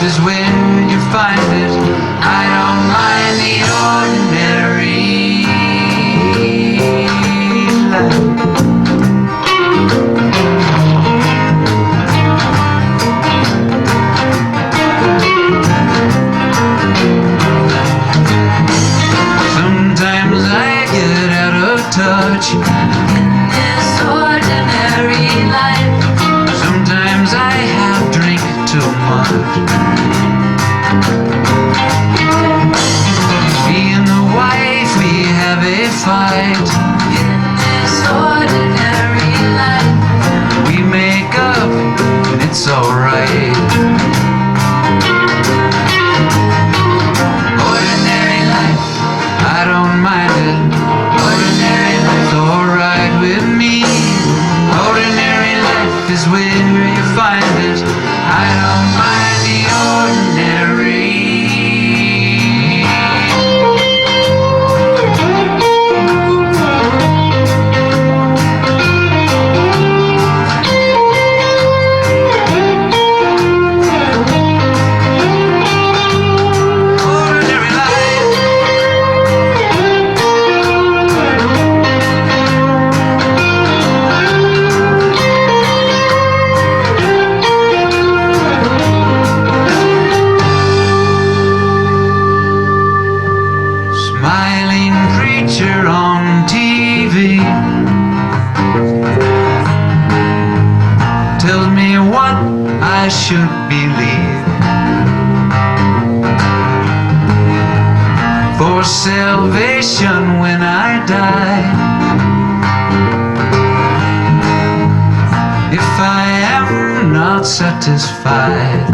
is where you find it. I don't mind the ordinary life. Sometimes I get out of touch in this ordinary life. Sometimes I have drink too much. Me and the wife, we have a fight. In this ordinary life, We make up and it's alright. Ordinary life, I don't mind it. Ordinary life's alright with me. Ordinary life is where you find it. I don't mind the ordinary. Ordinary life. Smiling preacher on TV tells me what I should believe. For salvation when I die, if I am not satisfied,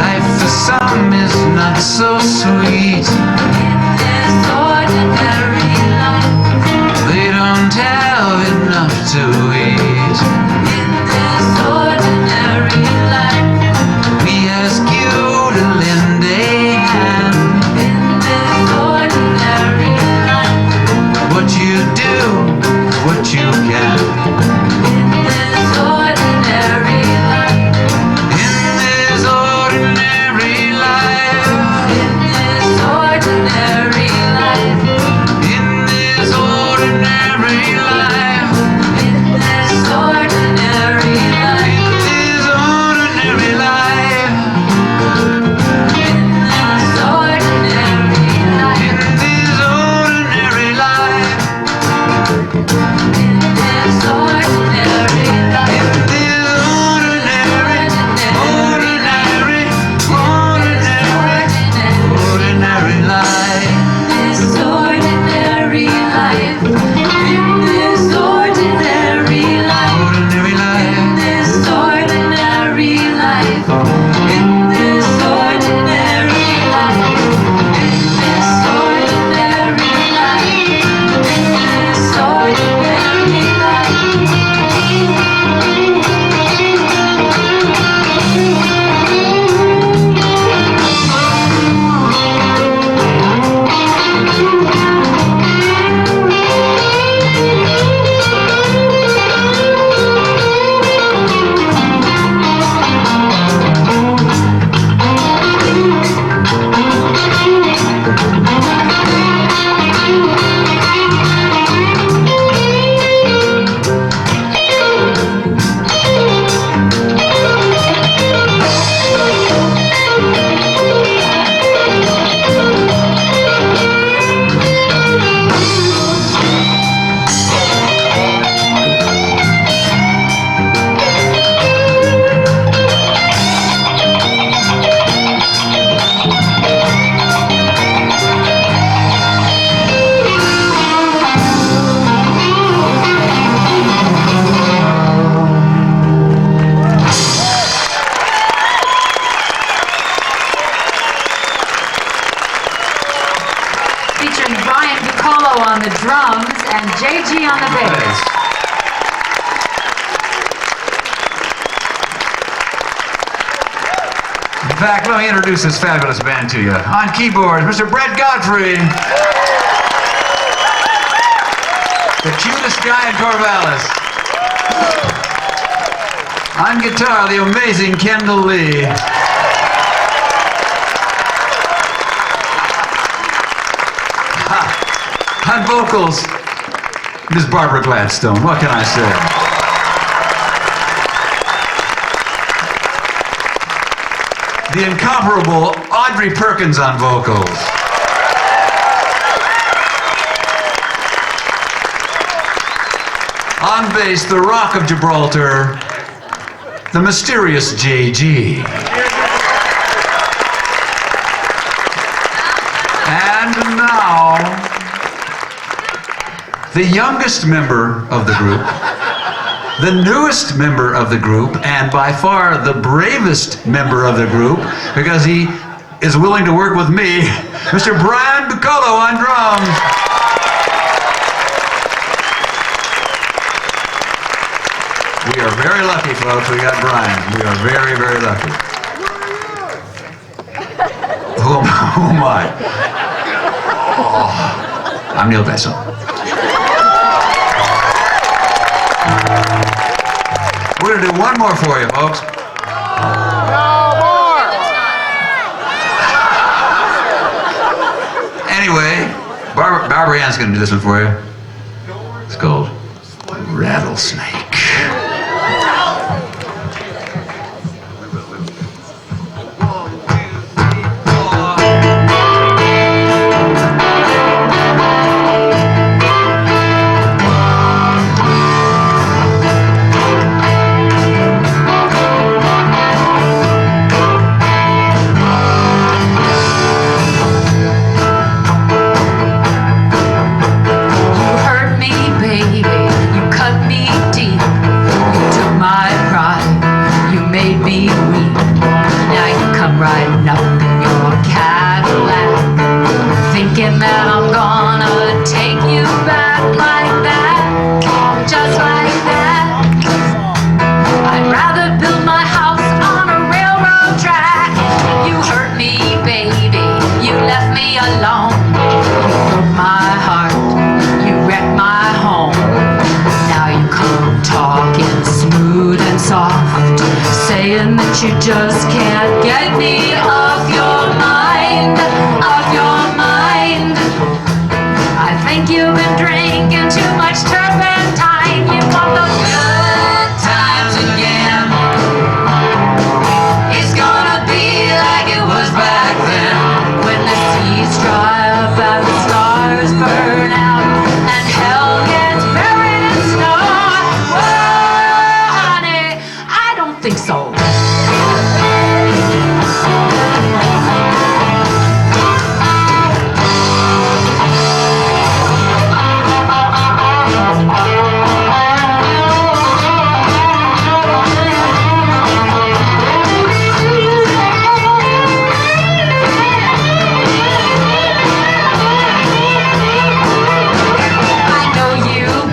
life for some is not so sweet. in this ordinary life, They don't have enough to eat. in this ordinary life, We ask you to lend a hand. in this ordinary life, What you do, what you can. in this ordinary life, In this ordinary life. in this ordinary life, In this ordinary life. in this ordinary life, In this ordinary life. in this ordinary life, In this ordinary life. in this ordinary life, In this ordinary life. this ordinary life, in this ordinary life, Ordinary life. this ordinary life, in this ordinary life, in this ordinary life, in this ordinary life. Featuring Brian Piccolo on the drums and JG on the bass. In fact, let me introduce this fabulous band to you. On keyboards, Mr. Brett Godfrey. The cutest guy in Corvallis. On guitar, the amazing Kendall Lee. On vocals, Miss Barbara Gladstone. What can I say? The incomparable Audrey Perkins on vocals. On bass, the Rock of Gibraltar, the mysterious JG. And now, the youngest member of the group, the newest member of the group, and by far the bravest member of the group, because he is willing to work with me, Mr. Brian Piccolo on drums. We are very lucky, folks. We got Brian. We are very, very lucky. Who am I? Oh, I'm Neal Gladstone. We're going to do one more for you, folks. No more. Anyway, Barbara Ann's going to do this one for you. It's called Rattlesnake. You just can't get me off your mind, off your mind. I think you've been drinking too much turpentine. You want those good times again. It's gonna be like it was back then, when the seas dry up and the stars burn out and hell gets buried in snow. Whoa, honey, I don't think so.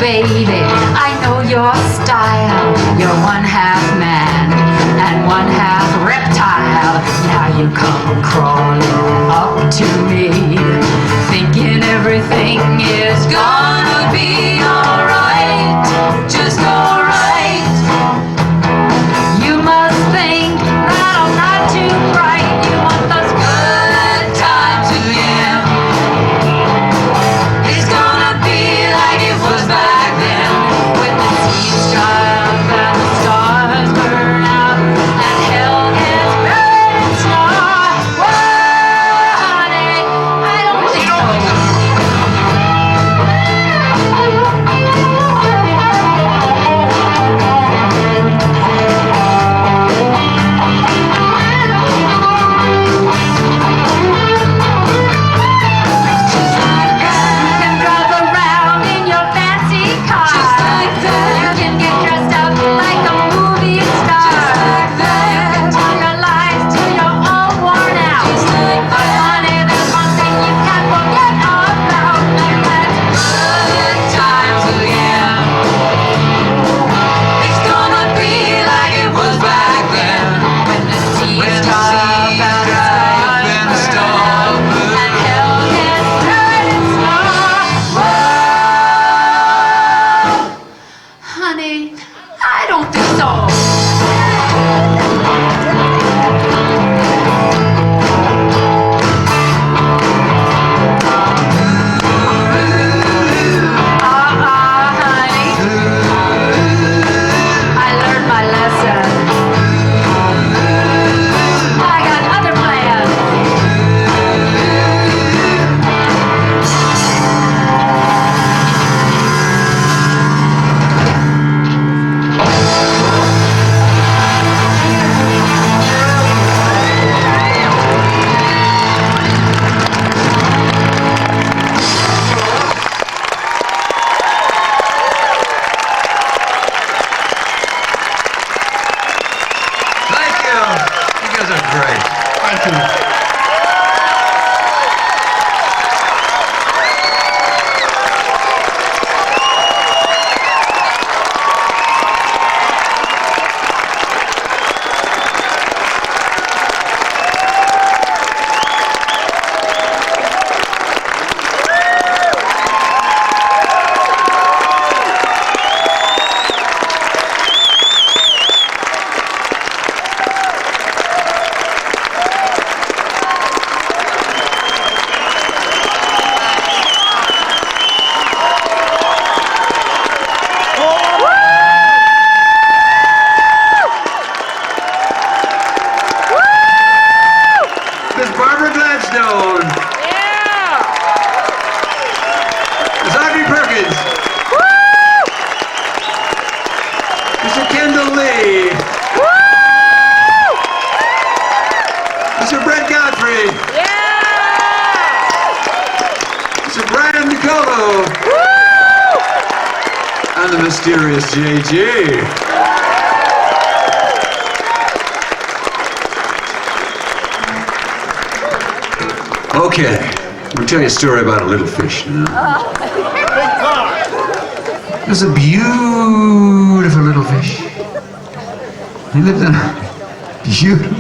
Baby, I know your style. You're one half man and one half reptile. Now you come crawling up to me, thinking everything is gonna be alright, just alright. You must think that I'm not too bright. You want those good times again. It's gonna be like it was back. Miss JG. Okay, I'm gonna tell you a story about a little fish now. There's a beautiful little fish. He lived in a beautiful...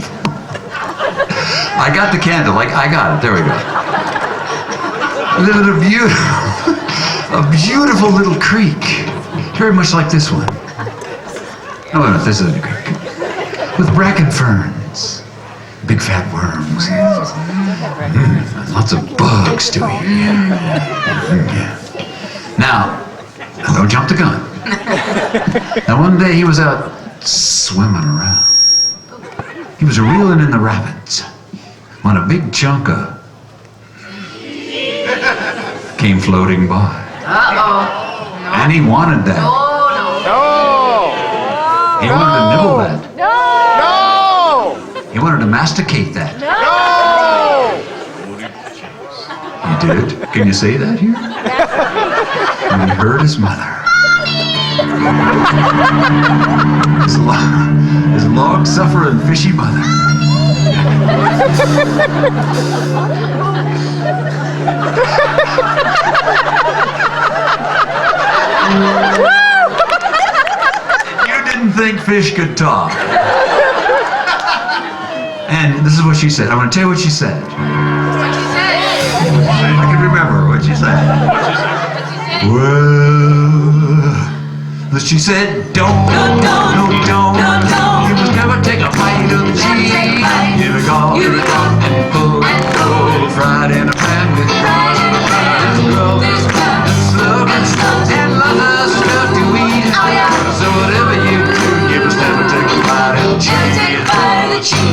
I got the candle, I got it, there we go. He lived in a beautiful little creek, very much like this one. Oh, no, this isn't a creek. With bracken ferns, big fat worms, lots of bugs to eat. Yeah. Now, don't jump the gun. Now, one day he was out swimming around. He was reeling in the rapids when a big chunk of came floating by. Uh-oh. And he wanted that. No! He wanted to nibble that. No! He wanted to masticate that. No! He did? Can you say that here? When he heard his mother. His long-suffering fishy mother. You didn't think fish could talk. And this is what she said. I'm going to tell you what she said. I can remember what she said. Well, she said, don't. You must never take a bite of the cheese. Here we go, and pull, fried in a pan with slug and lots of stuff to eat. So whatever you do, you must never take a bite of the cheese.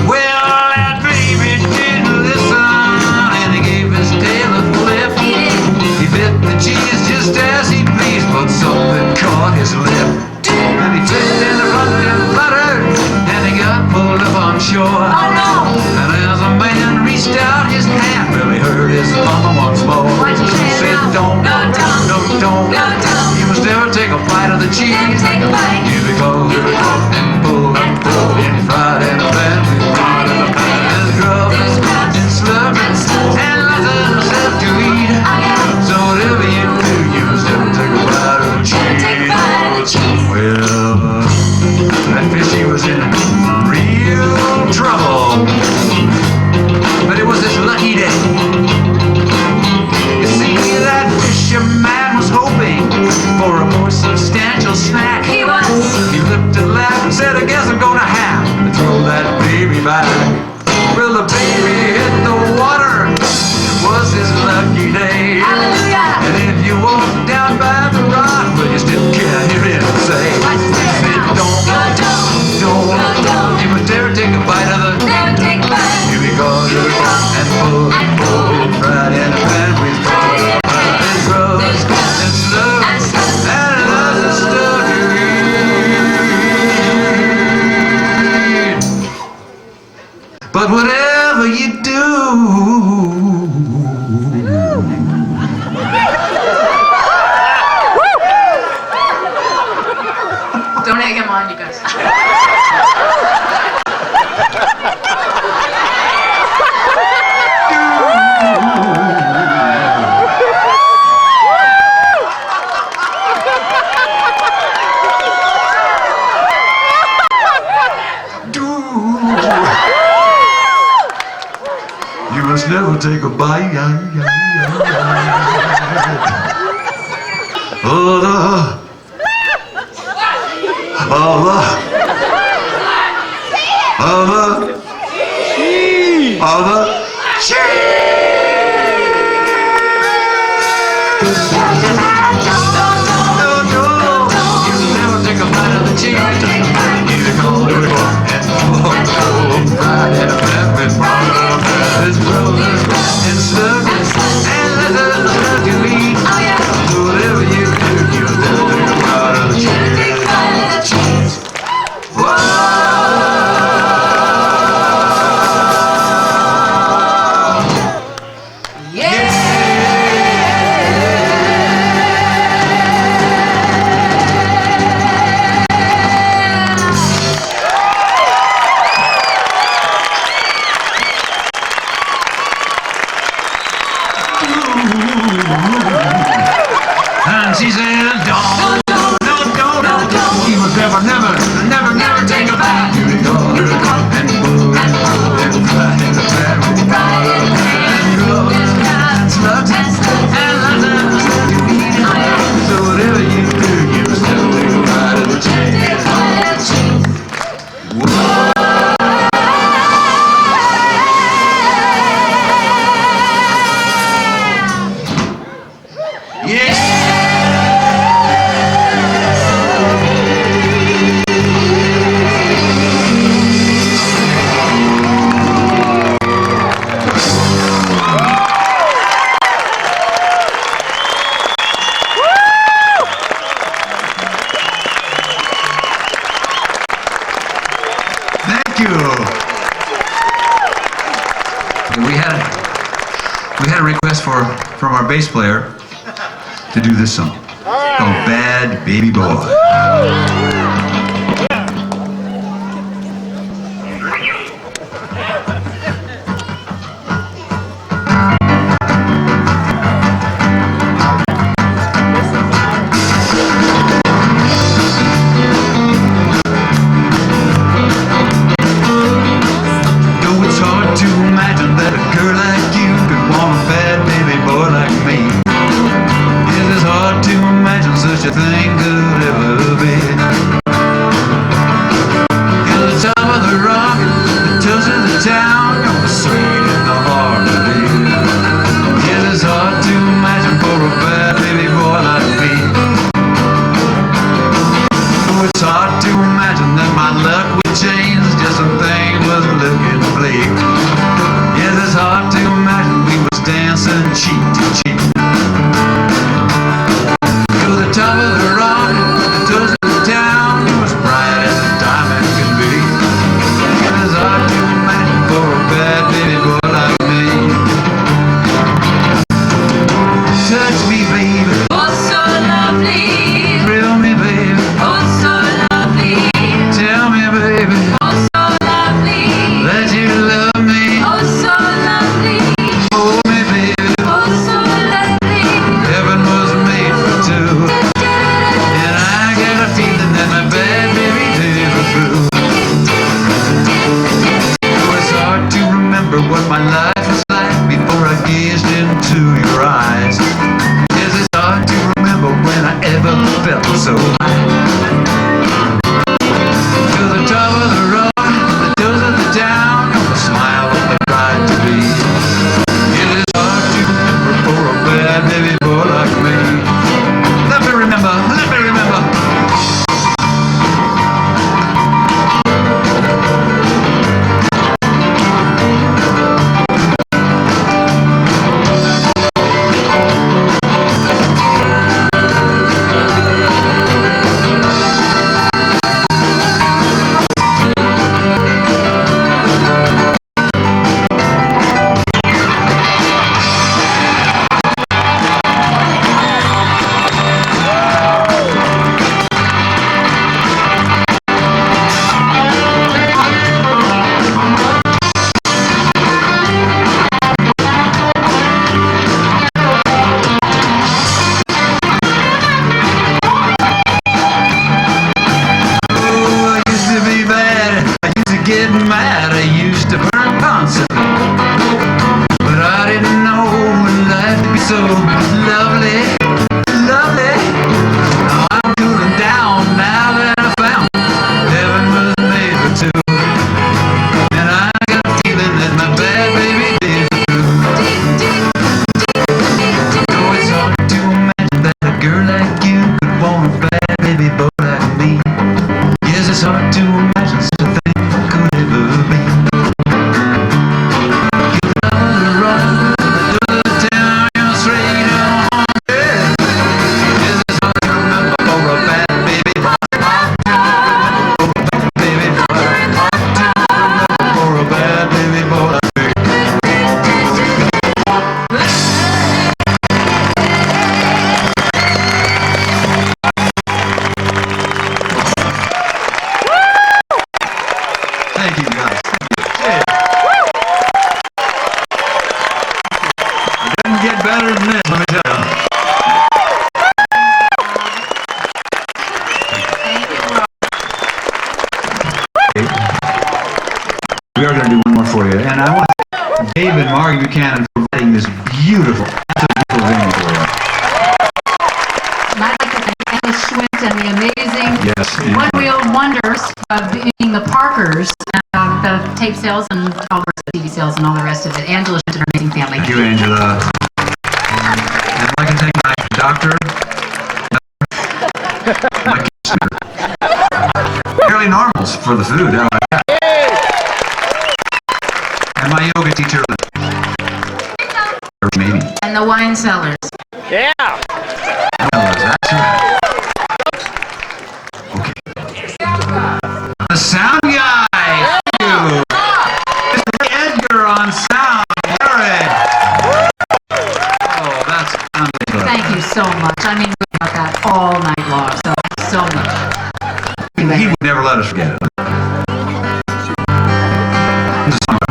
Well, that baby didn't listen, and he gave his tail a flip. He bit the cheese just as he pleased, but something caught his lip. And he flipped in the front and fluttered, and he got pulled up on shore. And as a man reached out his hand, well, he heard his mama once more. She said, don't, you must never take a bite of the cheese. Here we go, and pull, and fried in a pan, and grub, and slug, and lots of stuff to eat. So whatever you do, you must never take a bite of the cheese. Well, that fishy was in real trouble, but it was his lucky day. You see, that fisherman was hoping for a more substantial snack. He looked and laughed and said, I guess I'm gonna have to throw that baby back. Well, the baby hit the water. It was his lucky day. Hallelujah. And if you walk down by the rock, well, you still can't hear him say, don't. You must never take a bite of the. Here we go, and pull, fried in a pan with and grub, and slug, and lots of stuff to eat. But whatever you do, Don't egg him on, you guys. you must never take a bite. you. We had a request from our bass player to do this song called Bad Baby Boy. We are going to do one more for you. And I want to thank Dave and Margie Buchanan for providing this beautiful, beautiful venue for you. And I'd like to thank Anna Schwint and the amazing Yes, One Wheel Wonders of being the Parkers, the tape sales and all the rest of TV sales and all the rest of it. Angela Schwint and her amazing family. Thank you, Angela. And I'd like to thank my doctor, my fairly normals for the food. How about that? And my yoga teacher, maybe. And the wine cellars. Yeah. That's right. Okay. The sound guy. Thank you.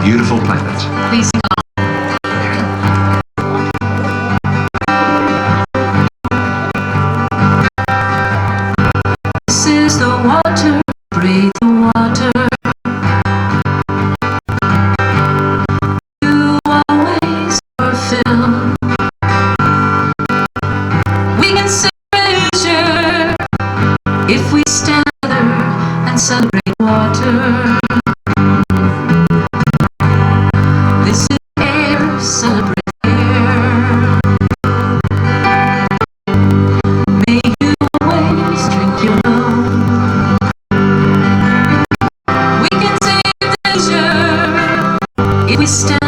beautiful planet. Please sing along. This is the water, breathe the water. You always fulfill. We can treasure if we stand together and celebrate water. This is air, celebrate air. May you always drink your own. We can save the treasure if we stand